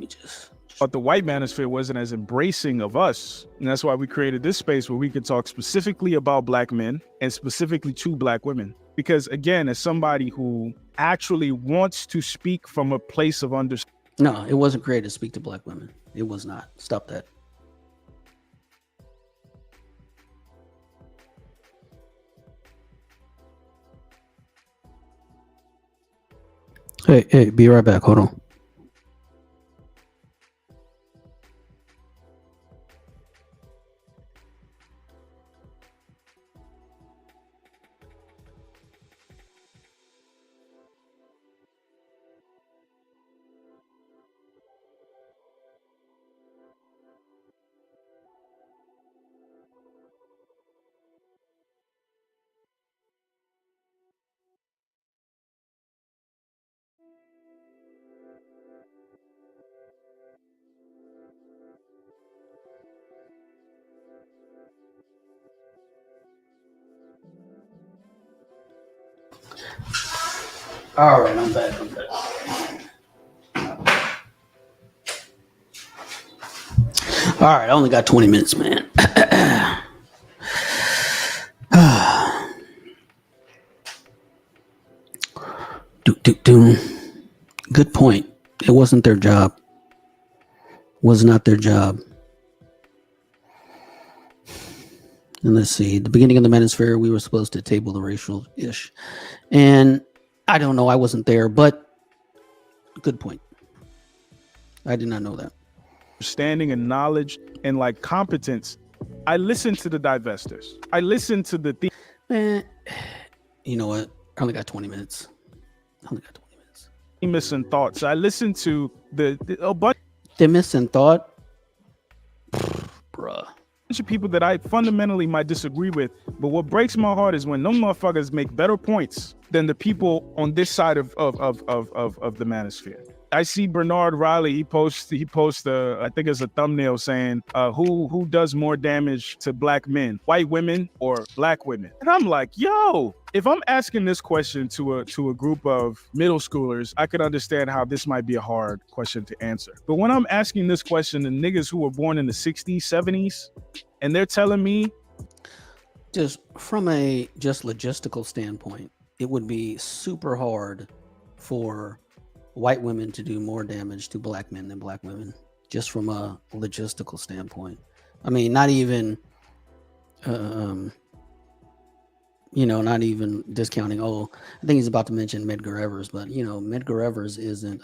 just. But the white manosphere wasn't as embracing of us. And that's why we created this space where we could talk specifically about black men and specifically to black women. Because again, as somebody who actually wants to speak from a place of understanding. No, it wasn't created to speak to black women. It was not. Stop that. Hey, be right back. Hold on. All right, I'm back. All right, I only got 20 minutes, man. Good point. It wasn't their job. Was not their job. And let's see. The beginning of the manosphere, we were supposed to table the racial ish. And I don't know. I wasn't there, but good point. I did not know that. Understanding and knowledge and like competence. I listened to the divestors. I listened to the you know what? I only got 20 minutes. Missing thoughts. I listened to a bunch missing thought. Bruh. Bunch of people that I fundamentally might disagree with, but what breaks my heart is when them motherfuckers make better points than the people on this side of the manosphere. I see Bernard Riley. He posts. I think it's a thumbnail saying, "Who does more damage to black men, white women or black women?" And I'm like, yo, if I'm asking this question to a group of middle schoolers, I could understand how this might be a hard question to answer. But when I'm asking this question to niggas who were born in the 60s, 70s, and they're telling me, just from a logistical standpoint, it would be super hard for white women to do more damage to black men than black women, just from a logistical standpoint. I mean, not even, not even discounting. Oh, I think he's about to mention Medgar Evers, but Medgar Evers isn't,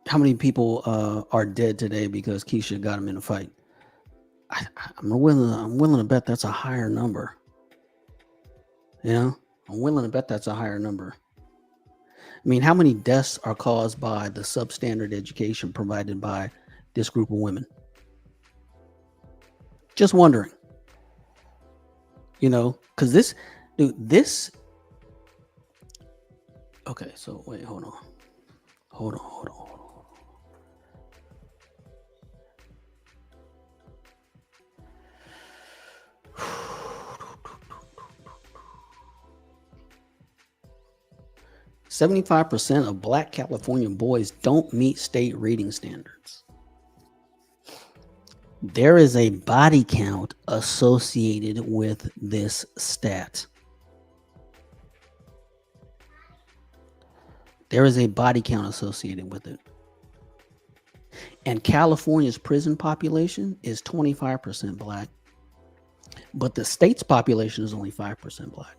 How many people are dead today because Keisha got him in a fight? I'm willing to bet that's a higher number. You know, I'm willing to bet that's a higher number. I mean, how many deaths are caused by the substandard education provided by this group of women? Just wondering. You know, because this. Okay, so wait, hold on. 75% of Black California boys don't meet state reading standards. There is a body count associated with this stat. There is a body count associated with it. And California's prison population is 25% Black, but the state's population is only 5% Black.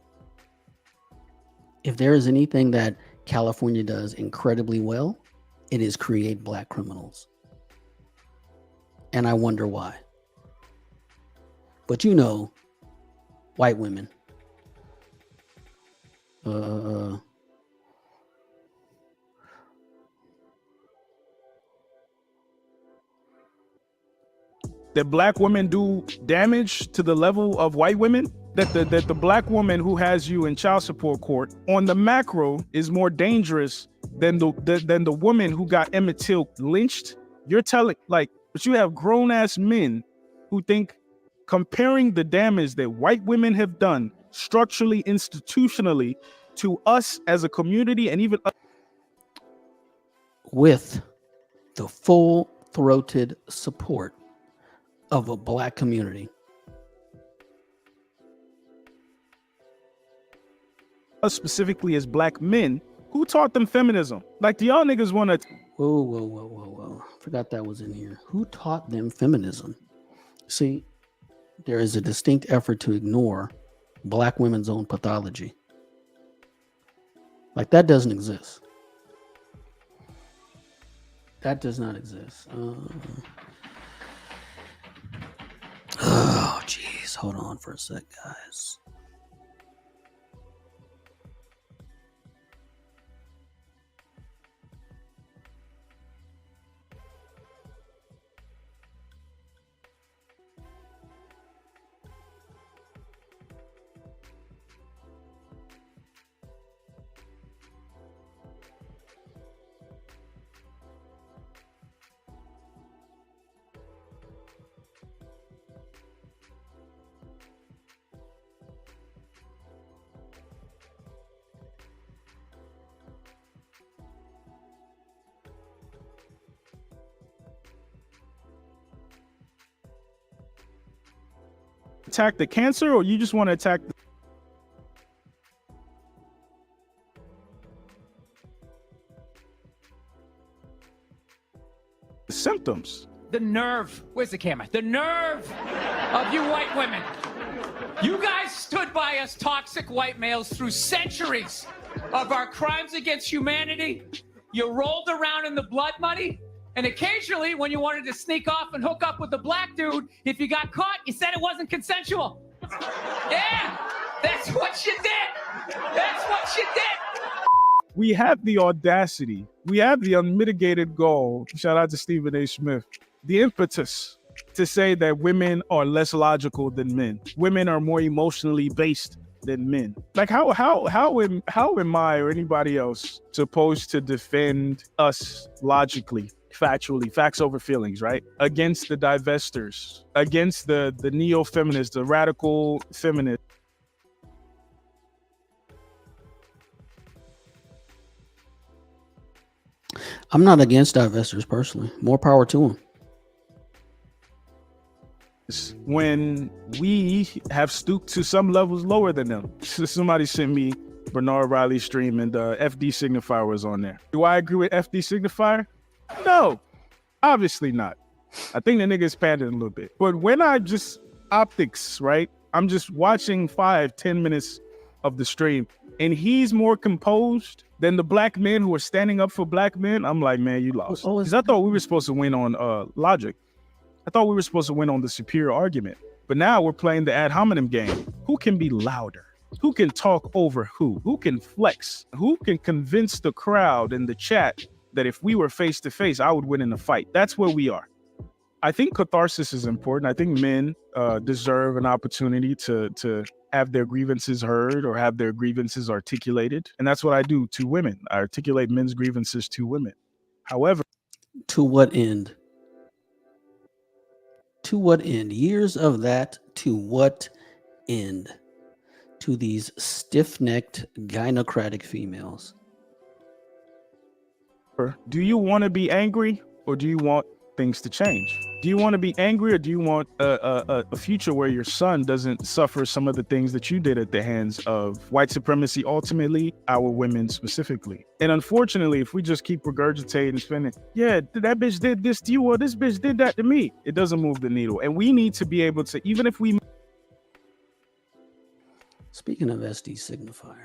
If there is anything that California does incredibly well, it is create Black criminals. And I wonder why. But you know, white women. That Black women do damage to the level of white women? That the Black woman who has you in child support court on the macro is more dangerous than the woman who got Emmett Till lynched? You're telling, like, but you have grown ass men who think comparing the damage that white women have done structurally, institutionally to us as a community and even with the full-throated support of a Black community. Us specifically as Black men, who taught them feminism? Like, do y'all niggas want to? Whoa. Forgot that was in here. Who taught them feminism? See, there is a distinct effort to ignore Black women's own pathology. Like, that doesn't exist. That does not exist. Oh, jeez. Hold on for a sec, guys. Attack the cancer, or you just want to attack the symptoms? The nerve, where's the camera? The nerve of you white women. You guys stood by us toxic white males through centuries of our crimes against humanity. You rolled around in the blood money. And occasionally, when you wanted to sneak off and hook up with the Black dude, if you got caught, you said it wasn't consensual. Yeah, that's what you did. That's what you did. We have the audacity, we have the unmitigated goal, shout out to Stephen A. Smith, the impetus to say that women are less logical than men. Women are more emotionally based than men. Like, how am I or anybody else supposed to defend us logically, factually, facts over feelings, right? Against the divestors, against the neo-feminists, the radical feminists. I'm not against divestors personally. More power to them. When we have stooped to some levels lower than them. Somebody sent me Bernard Riley's stream and FD Signifier was on there. Do I agree with FD Signifier? No, obviously not. I think the nigga is pandering a little bit. But when I just optics, right? I'm just watching 5-10 minutes of the stream and he's more composed then the black men who are standing up for black men, I'm like, man, you lost. Because I thought we were supposed to win on logic. I thought we were supposed to win on the superior argument. But now we're playing the ad hominem game. Who can be louder? Who can talk over who? Who can flex? Who can convince the crowd in the chat that if we were face to face, I would win in the fight? That's where we are. I think catharsis is important. I think men deserve an opportunity to have their grievances heard or have their grievances articulated. And that's what I do to women. I articulate men's grievances to women. However, to what end? To what end? Years of that, to what end? To these stiff-necked, gynocratic females. do you want to be angry or do you want things to change? Do you want to be angry or do you want a future where your son doesn't suffer some of the things that you did at the hands of white supremacy, ultimately our women specifically? And unfortunately, if we just keep regurgitating and spending, yeah, that bitch did this to you or this bitch did that to me, it doesn't move the needle. And we need to be able to, even if we... Speaking of SD signifier.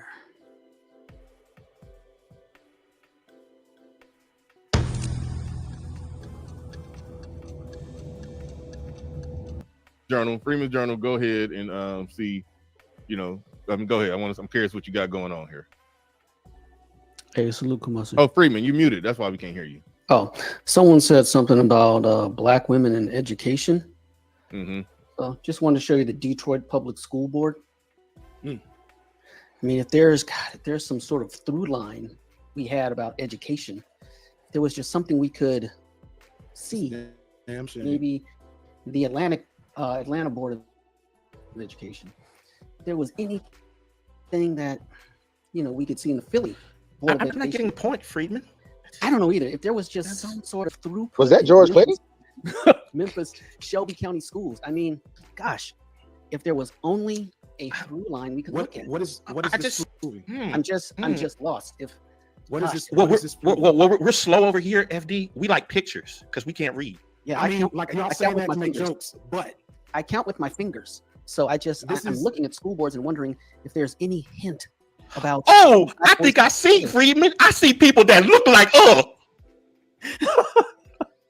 Journal, Freeman's Journal, go ahead and see, go ahead. I'm curious what you got going on here. Hey, salute Kumasi. Oh, Freeman, you muted. That's why we can't hear you. Oh, someone said something about black women in education. Mm-hmm. Just wanted to show you the Detroit Public School Board. I mean, if there's some sort of through line we had about education, if there was just something we could see, maybe the Atlanta Board of Education. If there was anything that we could see in the Philly Board of I'm Education. not getting the point, Friedman. I don't know either. If there was just some sort of throughput. Was that George Clinton? Memphis, Shelby County schools. I mean, gosh, if there was only a through line we could look at. What is this movie? I'm just lost. What is this? We're slow over here, FD. We like pictures because we can't read. Yeah, I mean, like y'all saying that to make jokes, but I count with my fingers. So I'm looking at school boards and wondering if there's any hint about. Oh, I think I see Friedman. I see people that look like us.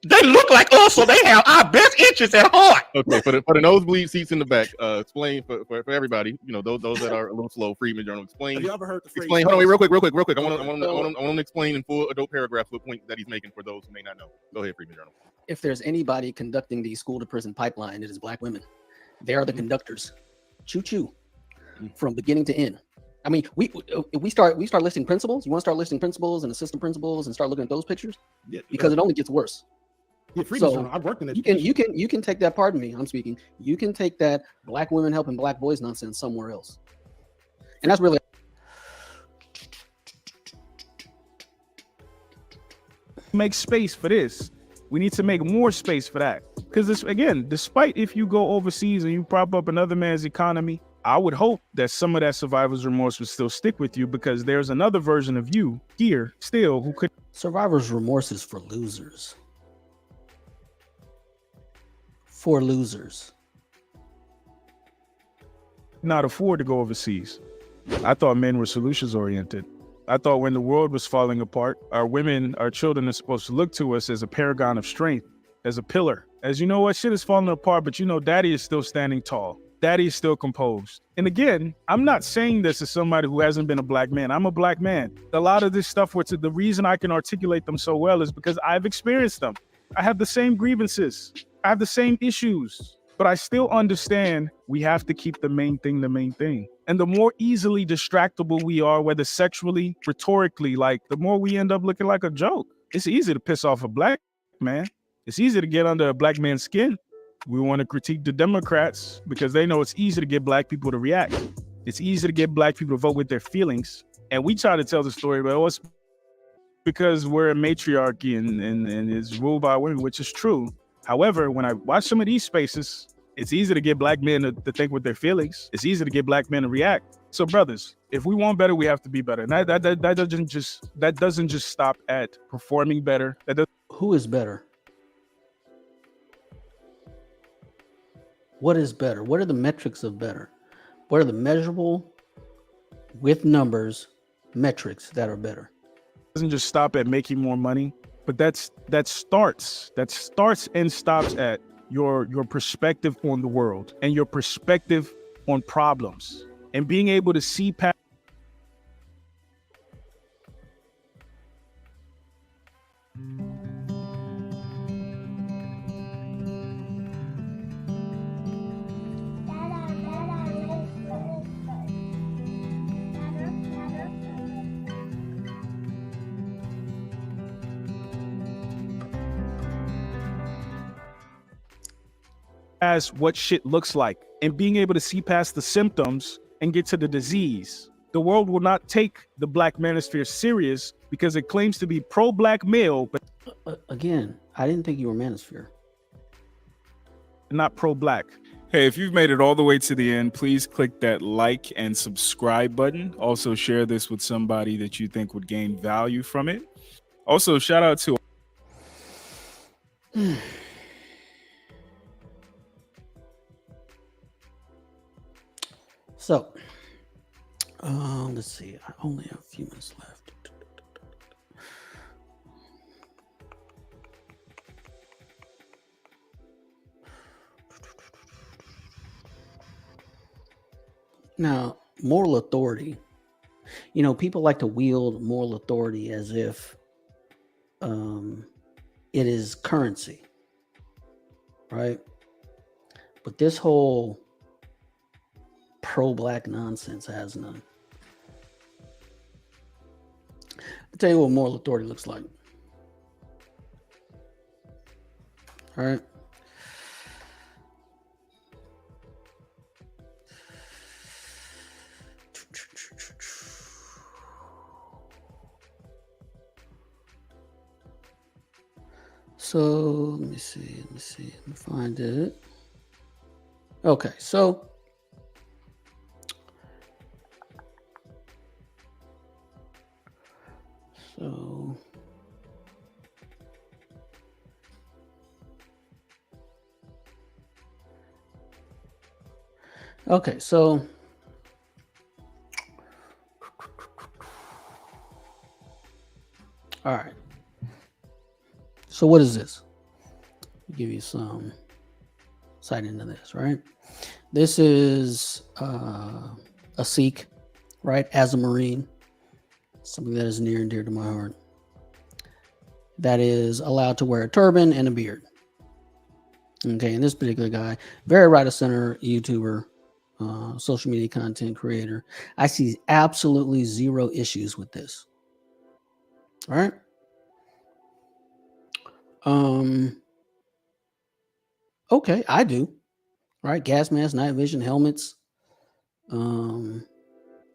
They look like us, so they have our best interests at heart. Okay, for the nosebleed seats in the back, explain for everybody, those that are a little slow. Freeman Journal, explain. Have you ever heard the phrase? Explain. Hold on, wait, real quick. I want to explain in full adult paragraphs what point that he's making for those who may not know. Go ahead, Freeman Journal. If there's anybody conducting the school to prison pipeline, it is black women. They are the conductors. Choo-choo, from beginning to end. I mean, we start listing principals. You want to start listing principals and assistant principals and start looking at those pictures? Yeah, because it only gets worse. Yeah, so I've worked in it. You can take that. Pardon me, I'm speaking. You can take that black women helping black boys nonsense somewhere else, and that's really. Make space for this. We need to make more space for that. Because this, again, despite if you go overseas and you prop up another man's economy, I would hope that some of that survivor's remorse would still stick with you, because there's another version of you here still who could. Survivor's remorse is for losers. For losers. Not afford to go overseas. I thought men were solutions oriented. I thought when the world was falling apart, our women, our children are supposed to look to us as a paragon of strength, as a pillar, as you know what, shit is falling apart, but daddy is still standing tall. Daddy is still composed. And again, I'm not saying this as somebody who hasn't been a black man. I'm a black man. A lot of this stuff, the reason I can articulate them so well is because I've experienced them. I have the same grievances. I have the same issues, but I still understand we have to keep the main thing the main thing. And the more easily distractible we are, whether sexually, rhetorically, the more we end up looking like a joke. It's easy to piss off a black man. It's easy to get under a black man's skin. We want to critique the Democrats because they know it's easy to get black people to react. It's easy to get black people to vote with their feelings. And we try to tell the story, but it's because we're a matriarchy and it's ruled by women, which is true. However, when I watch some of these spaces, it's easy to get black men to think with their feelings. It's easy to get black men to react. So, brothers, if we want better, we have to be better. And that doesn't just stop at performing better. Who is better? What is better? What are the metrics of better? What are the measurable with numbers metrics that are better? doesn't just stop at making more money, but that starts and stops at your perspective on the world and your perspective on problems and being able to see past. As what shit looks like and being able to see past the symptoms and get to the disease. The world will not take the Black manosphere serious because it claims to be pro-Black male, but Again, I didn't think you were manosphere. not pro-Black. Hey, if you've made it all the way to the end, please click that like and subscribe button. Also share this with somebody that you think would gain value from it. Also, shout out to So, let's see. I only have a few minutes left. Now, moral authority. You know, people like to wield moral authority as if it is currency, right? But this whole pro-Black nonsense has none. I'll tell you what moral authority looks like. All right. So let me see, let me find it. Okay, so okay, so all right. So what is this? I'll give you some sight into this, right? This is a Sikh, right? As a Marine, something that is near and dear to my heart. That is allowed to wear a turban and a beard. Okay, and this particular guy, very right of center YouTuber, social media content creator. I see absolutely zero issues with this. All right. Okay, I do. Right, gas mask, night vision, helmets,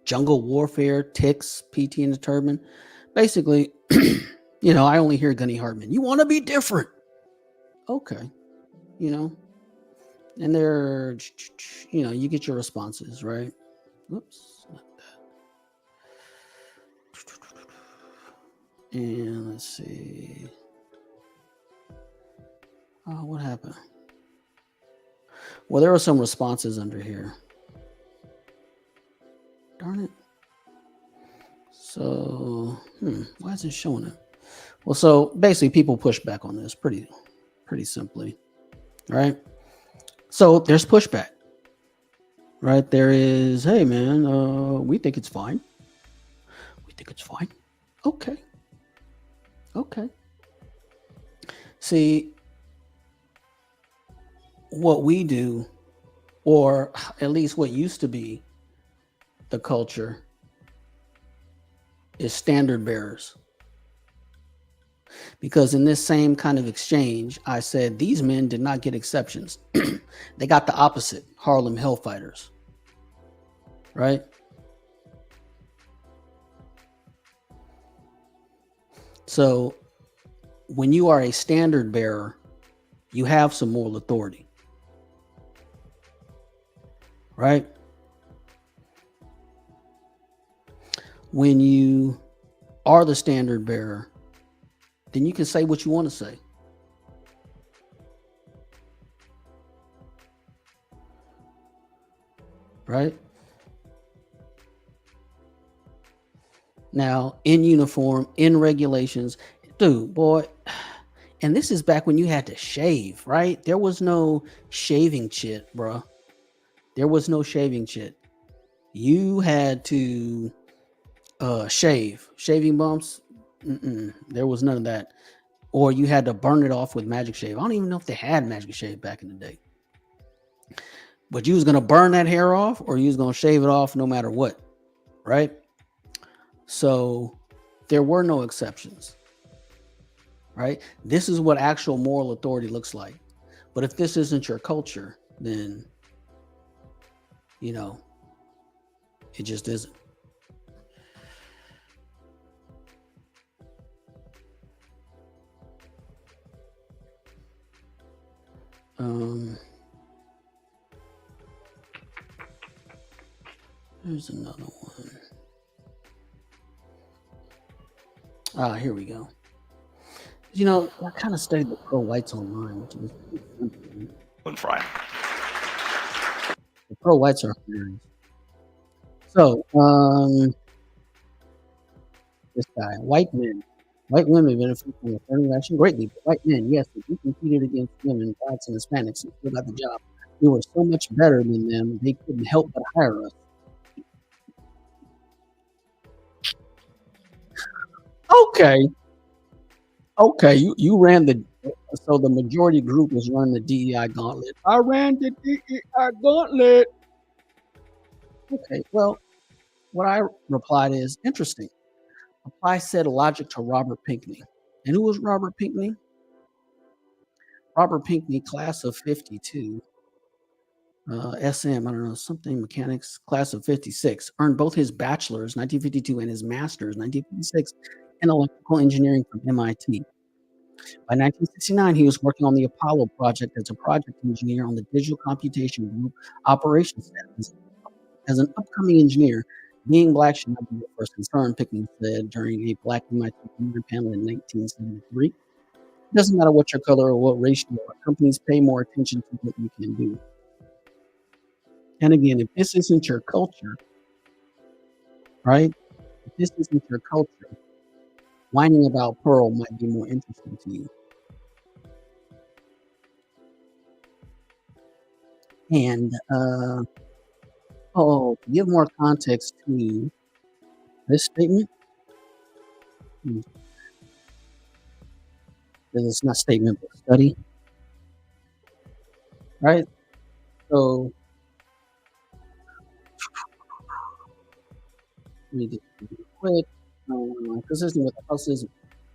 jungle warfare, ticks, PT in the turban. Basically, you know, I only hear Gunny Hartman. You want to be different. Okay, you know, and they're, you know, you get your responses, right? Oops, not that. And let's see. Oh, what happened? Well, there were some responses under here. Darn it. So, why is it showing it? Well, so basically people push back on this pretty simply, right? So there's pushback, right? There is, hey man, we think it's fine. We think it's fine. Okay. Okay. See, what we do, or at least what used to be the culture, is standard bearers. Because in this same kind of exchange, I said these men did not get exceptions. They got the opposite, Harlem Hellfighters. Right? So when you are a standard bearer, you have some moral authority. Right? When you are the standard bearer, then you can say what you want to say. Right? now in uniform, in regulations. Dude, boy, and this is back when you had to shave, right? There was no shaving chit, bro. There was no shaving chit. You had to shaving bumps. There was none of that. Or you had to burn it off with Magic Shave. I don't even know if they had Magic Shave back in the day. But you was gonna burn that hair off, or you was gonna shave it off no matter what, right? So there were no exceptions, right? This is what actual moral authority looks like. But if this isn't your culture, then you know it just isn't. Here's another one. Here we go. You know, I kind of studied the pro-whites online, which is On Friday. the pro-whites are hilarious. So, this guy, white men. White women benefit from affirmative action greatly, but white men, yes, if we competed against women, blacks, and Hispanics and still got the job, we were so much better than them, they couldn't help but hire us. Okay, you ran the majority group was running the DEI gauntlet. I ran the DEI gauntlet. Okay, well, what I replied is interesting. Apply said logic to Robert Pinckney. And who was Robert Pinckney? Robert Pinckney, class of 52. SM, I don't know, something mechanics, class of 56, earned both his bachelor's 1952 and his master's 1956 in electrical engineering from MIT. By 1969, he was working on the Apollo project as a project engineer on the Digital Computation Group Operations Center. As an upcoming engineer, being black should not be your first concern, Pinckney said during a Black MIT panel in 1973. It doesn't matter what your color or what race you are, companies pay more attention to what you can do. And again, if this isn't your culture, right? If this isn't your culture, whining about Pearl might be more interesting to you. And to give more context to this statement, because it's not statement but study, right? So let me just do it quick. Consistent with the house's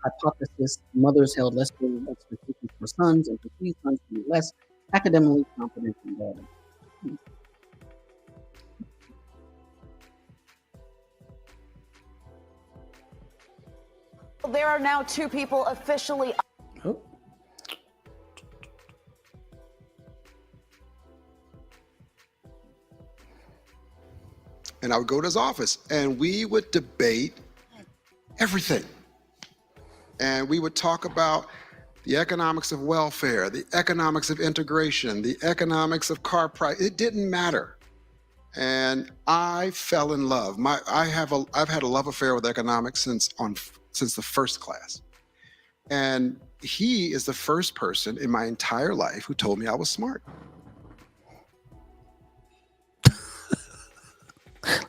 hypothesis, mothers held less stringent expectations for sons and perceived sons to be less academically competent than daughters. There are now 2 people officially. And I would go to his office and we would debate everything. And we would talk about the economics of welfare, the economics of integration, the economics of car price. It didn't matter. And I fell in love. I've had a love affair with economics since the first class. And he is the first person in my entire life who told me I was smart.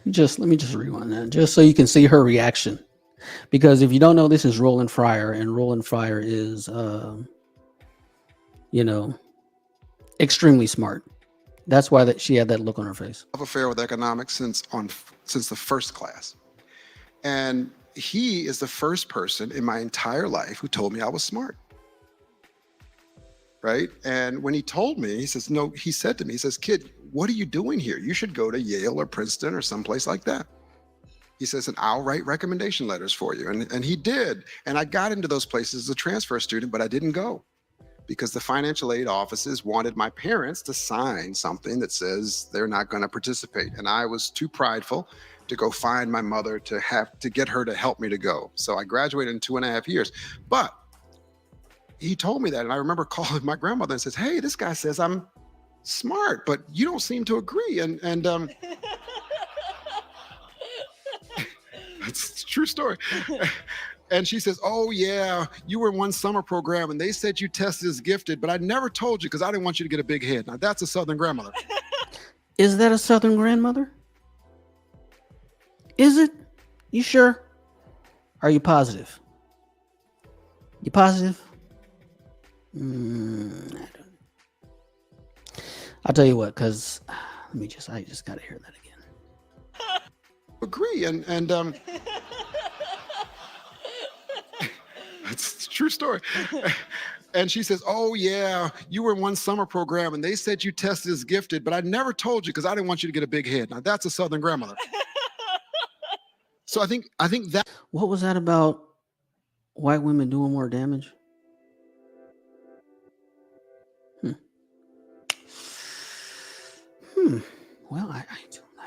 Let me just rewind that just so you can see her reaction. Because if you don't know, this is Roland Fryer, and Roland Fryer is, extremely smart. That's why she had that look on her face. Love affair with economics since the first class. And he is the first person in my entire life who told me I was smart. Right? And when he told me, he said to me, kid, what are you doing here? You should go to Yale or Princeton or someplace like that. He says, and I'll write recommendation letters for you. And he did. And I got into those places as a transfer student, but I didn't go because the financial aid offices wanted my parents to sign something that says they're not going to participate. And I was too prideful to go find my mother to get her to help me to go. So I graduated in 2.5 years. But he told me that, and I remember calling my grandmother and says, hey, this guy says I'm smart, but you don't seem to agree. And It's a true story. And she says, oh, yeah, you were in one summer program and they said you tested as gifted, but I never told you because I didn't want you to get a big head. Now, that's a Southern grandmother. Is that a Southern grandmother? Is it? You sure? Are you positive? You positive? I'll tell you what, because I just got to hear that again. Agree. And it's a true story. And she says, oh, yeah, you were in one summer program and they said you tested as gifted, but I never told you because I didn't want you to get a big head. Now, that's a Southern grandmother. So I think that. What was that about white women doing more damage? Well, I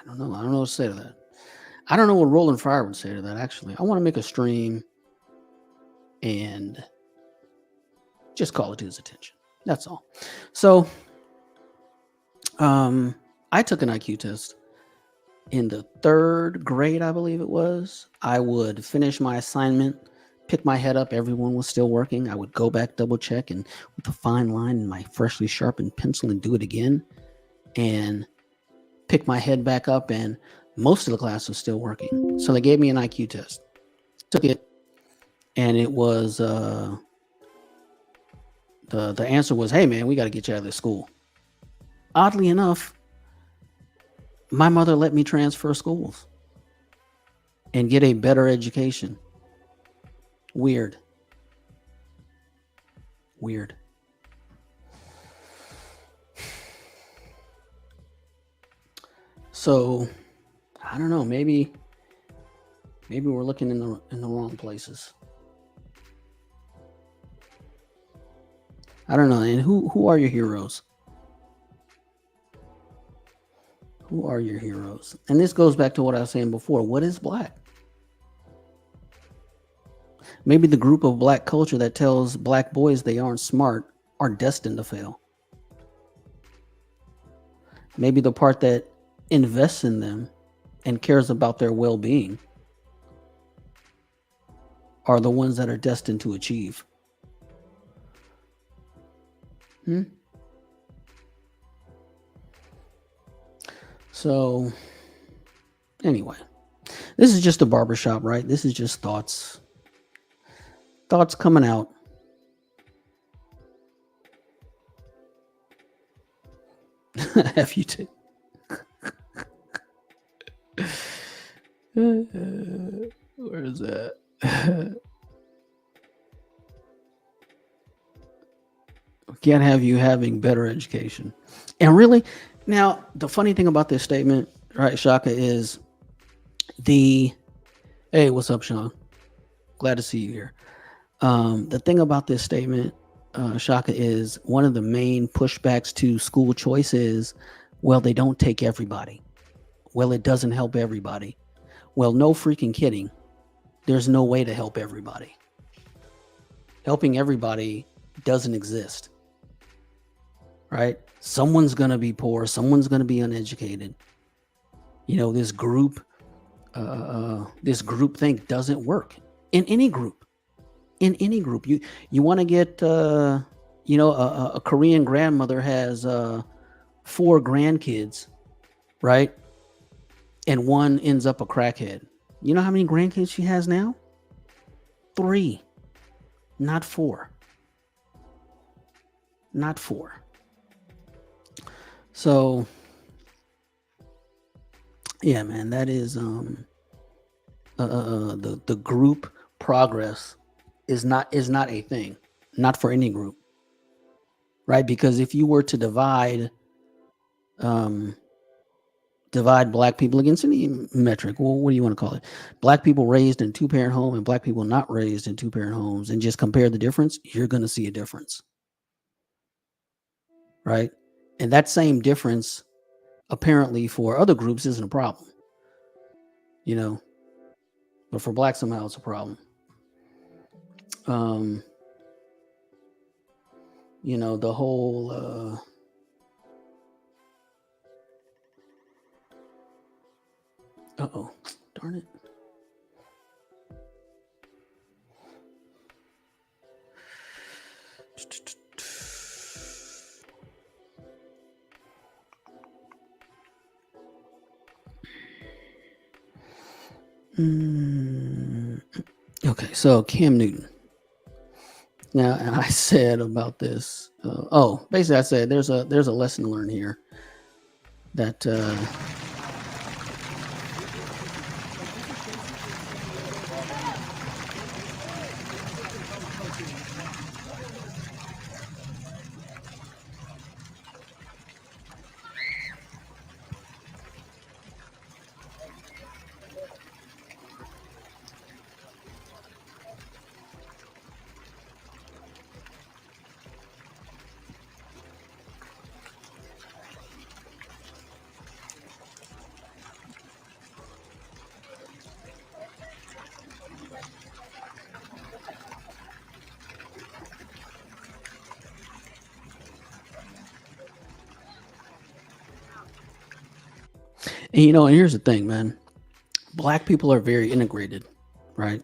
don't know. I don't know what to say to that. I don't know what Roland Fryer would say to that, actually. I want to make a stream and just call it to his attention. That's all. So, I took an IQ test in the 3rd grade, I believe it was. I would finish my assignment, pick my head up. Everyone was still working. I would go back, double check, and with a fine line and my freshly sharpened pencil and do it again. And pick my head back up, and most of the class was still working. So they gave me an IQ test. Took it, and it was the answer was, hey man, we got to get you out of this school. Oddly enough, my mother let me transfer schools and get a better education. Weird. So I don't know, maybe we're looking in the wrong places. I don't know. And who are your heroes? Who are your heroes? And this goes back to what I was saying before. What is black? Maybe the group of black culture that tells black boys they aren't smart are destined to fail. Maybe the part that invests in them and cares about their well-being are the ones that are destined to achieve. So anyway, this is just a barbershop, right? This is just thoughts coming out. F you too. Where is that? Can't have you having better education. And really, now the funny thing about this statement, right, Shaka, is hey, what's up, Sean? Glad to see you here. The thing about this statement, Shaka, is one of the main pushbacks to school choice is, well, they don't take everybody. Well, it doesn't help everybody. Well, no freaking kidding. There's no way to help everybody. Helping everybody doesn't exist. Right? Someone's going to be poor. Someone's going to be uneducated. You know, this group think doesn't work in any group. You want to get, a Korean grandmother has 4 grandkids, right? And one ends up a crackhead. You know how many grandkids she has now? 3, not 4. Not 4. So, yeah, man, that is the group progress is not a thing, not for any group, right? Because if you were to divide black people against any metric, well, what do you want to call it? Black people raised in 2-parent home and black people not raised in 2-parent homes, and just compare the difference, you're going to see a difference, right? And that same difference apparently for other groups isn't a problem, but for black somehow it's a problem. The whole darn it. Okay, so Cam Newton. Now, and I said about this. Basically, I said there's a lesson to learn here. That and here's the thing, man. Black people are very integrated, right?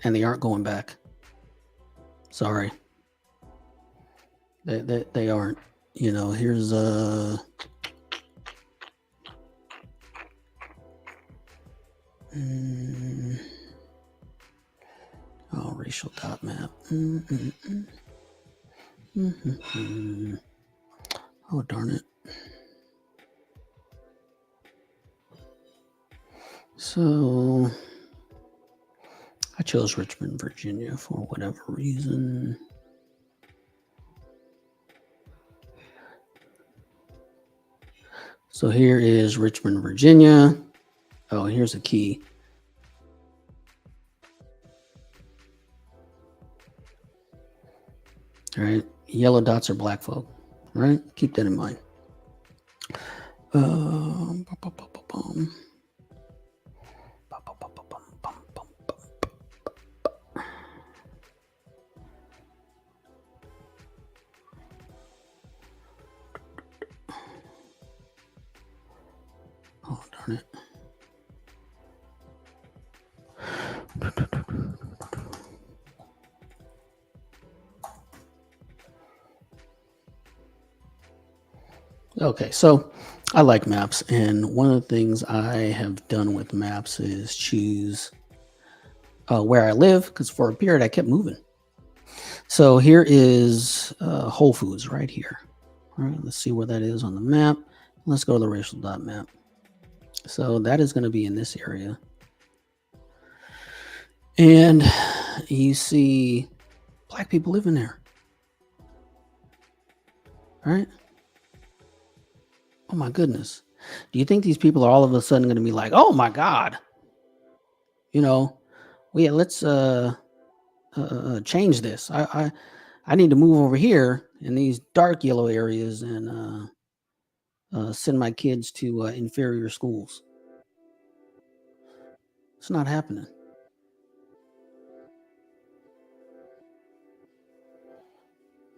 And they aren't going back. Sorry. They aren't. Here's racial dot map. Oh, darn it. So I chose Richmond, Virginia for whatever reason. So here is Richmond, Virginia. Oh, here's a key. All right. Yellow dots are black folk. All right. Keep that in mind. Oh, darn it. Okay, so I like maps, and one of the things I have done with maps is choose where I live, because for a period I kept moving. So here is Whole Foods right here. All right, let's see where that is on the map. Let's go to the racial dot map. So that is going to be in this area. And you see black people living there. All right. Oh my goodness. Do you think these people are all of a sudden going to be like, oh my God, let's change this. I need to move over here in these dark yellow areas and send my kids to inferior schools. It's not happening.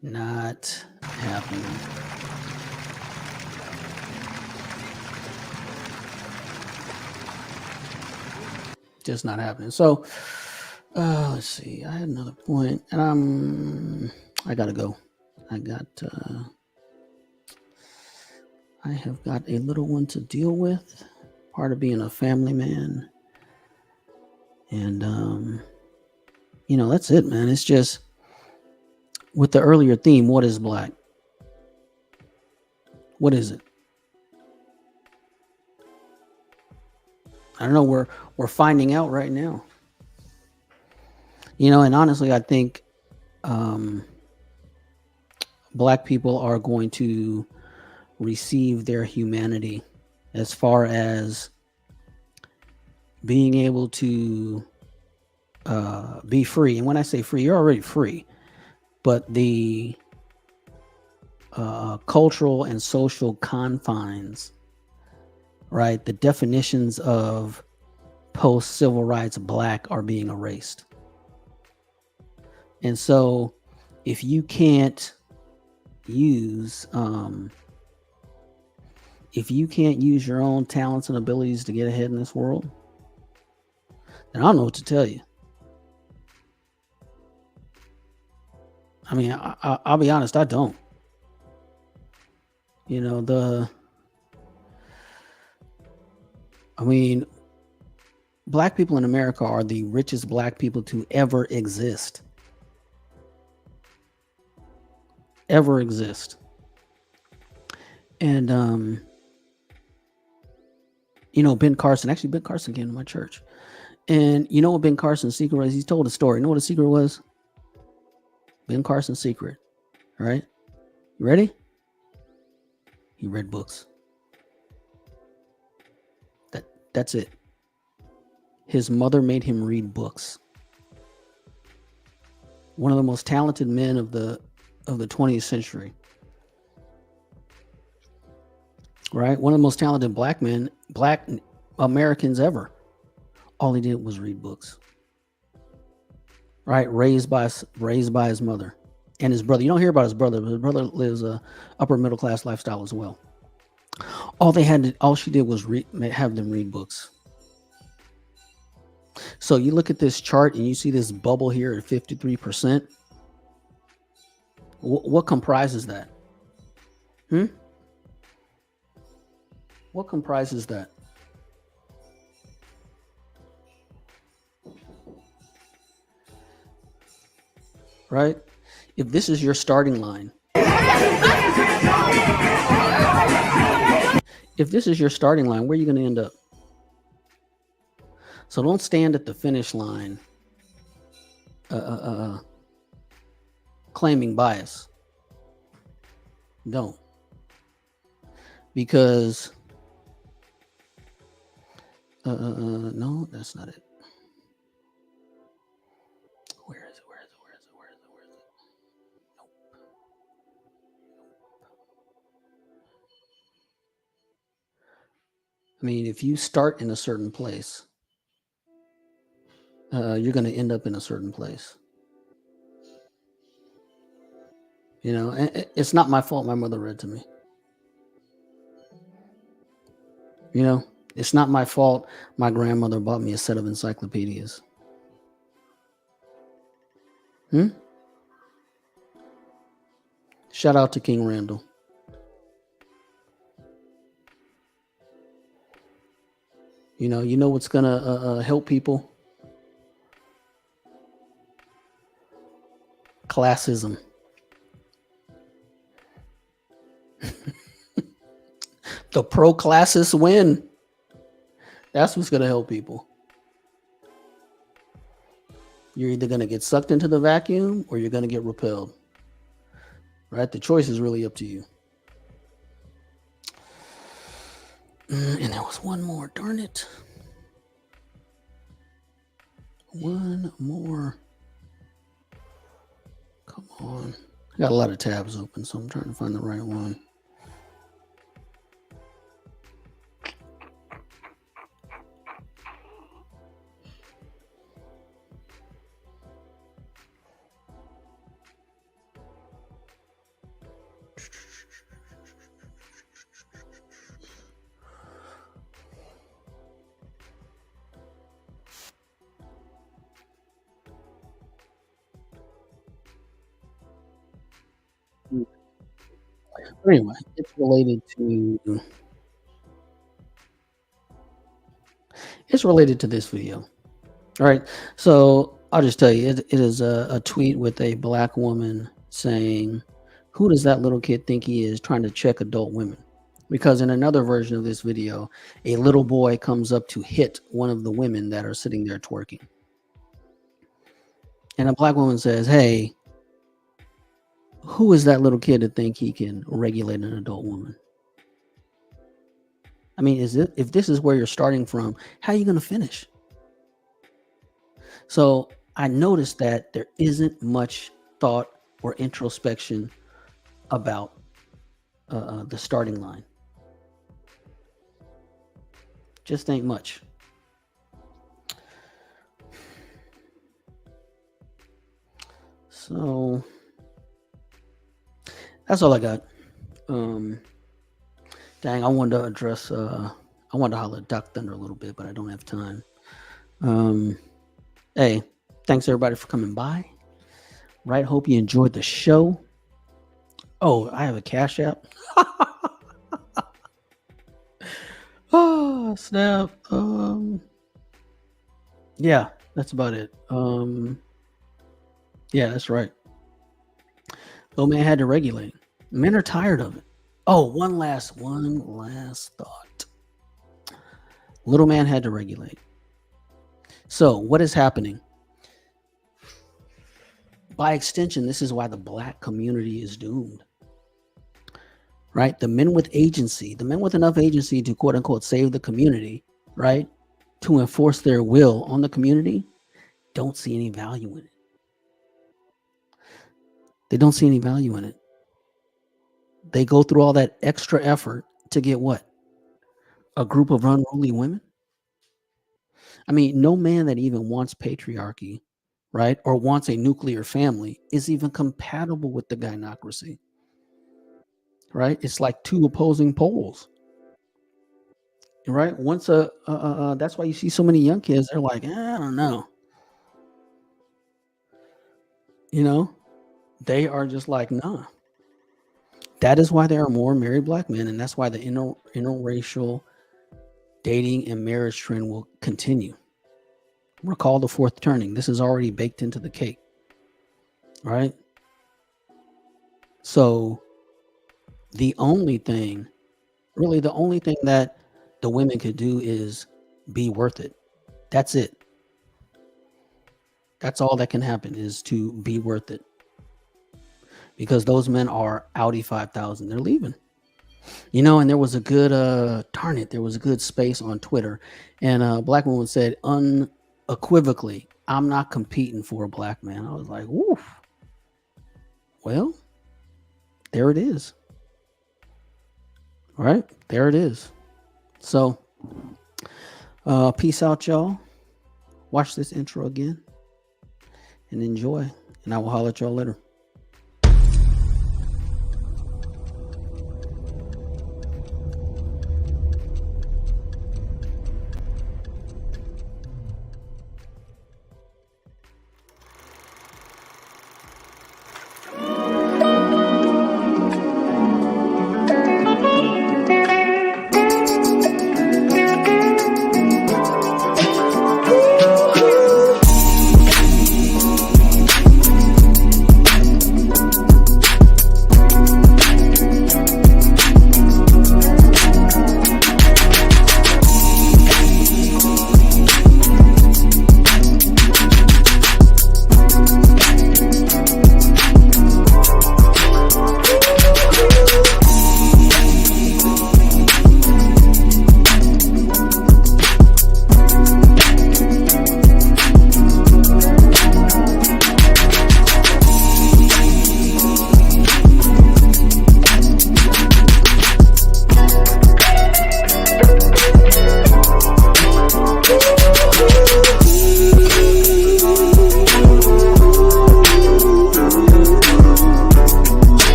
Not happening. Just not happening. So let's see. I had another point, and I gotta go. I have got a little one to deal with. Part of being a family man, and that's it, man. It's just with the earlier theme. What is black? What is it? I don't know. We're finding out right now. And honestly, I think black people are going to receive their humanity as far as being able to be free. And when I say free, you're already free. But the cultural and social confines, right? The definitions of post-civil rights black are being erased. And so if you can't use your own talents and abilities to get ahead in this world, then I don't know what to tell you. I mean, I'll be honest, I don't. Black people in America are the richest black people to ever exist. Ever exist. And Ben Carson came to my church. And you know what Ben Carson's secret was? He told a story. You know what the secret was? Ben Carson's secret. All right. You ready? He read books. That's it. His mother made him read books. One of the most talented men of the 20th century. Right? One of the most talented black Americans ever. All he did was read books. Right? Raised by his mother and his brother. You don't hear about his brother, but his brother lives a upper middle class lifestyle as well. All she did was have them read books. So you look at this chart and you see this bubble here at 53%. What comprises that? What comprises that? Right? If this is your starting line, where are you going to end up? So don't stand at the finish line claiming bias. Don't. Because no, that's not it. Where is it? Nope. I mean, if you start in a certain place, you're going to end up in a certain place. And it's not my fault my mother read to me. It's not my fault my grandmother bought me a set of encyclopedias. Shout out to King Randall. You know what's going to help people? Classism. The pro-classists win. That's what's going to help people. You're either going to get sucked into the vacuum or you're going to get repelled. Right? The choice is really up to you. And there was one more. Darn it. One more. Come on. I got a lot of tabs open, so I'm trying to find the right one. Anyway, it's related to this video. All right. So I'll just tell you, it is a tweet with a black woman saying, "Who does that little kid think he is, trying to check adult women?" Because in another version of this video, a little boy comes up to hit one of the women that are sitting there twerking. And a black woman says, "Hey, who is that little kid to think he can regulate an adult woman?" I mean, if this is where you're starting from, how are you going to finish? So I noticed that there isn't much thought or introspection about the starting line. Just ain't much. So that's all I got. Dang, I wanted to address I wanted to holler at Doc Thunder a little bit, but I don't have time. Hey, thanks everybody for coming by. Right, hope you enjoyed the show. Oh, I have a Cash App. Oh, snap. Yeah, that's about it. Yeah, that's right. Little man had to regulate. Men are tired of it. Oh, one last thought. Little man had to regulate. So what is happening? By extension, this is why the black community is doomed. Right? The men with agency, the men with enough agency to quote unquote save the community, right? To enforce their will on the community, don't see any value in it. They don't see any value in it. They go through all that extra effort to get what? A group of unruly women? I mean, no man that even wants patriarchy, right, or wants a nuclear family is even compatible with the gynocracy, right? It's like two opposing poles, right? Once that's why you see so many young kids. They're like, I don't know, you know, they are just like, nah. That is why there are more married black men, and that's why the interracial dating and marriage trend will continue. Recall the fourth turning. This is already baked into the cake, right? So the only thing that the women could do is be worth it. That's it. That's all that can happen, is to be worth it. Because those men are Audi 5000. They're leaving. You know, and there was a good there was a good space on Twitter, and a black woman said unequivocally, I'm not competing for a black man. I was like, woof. Well, there it is. All right, there it is. So peace out, y'all. Watch this intro again and enjoy, and I will holler at y'all later.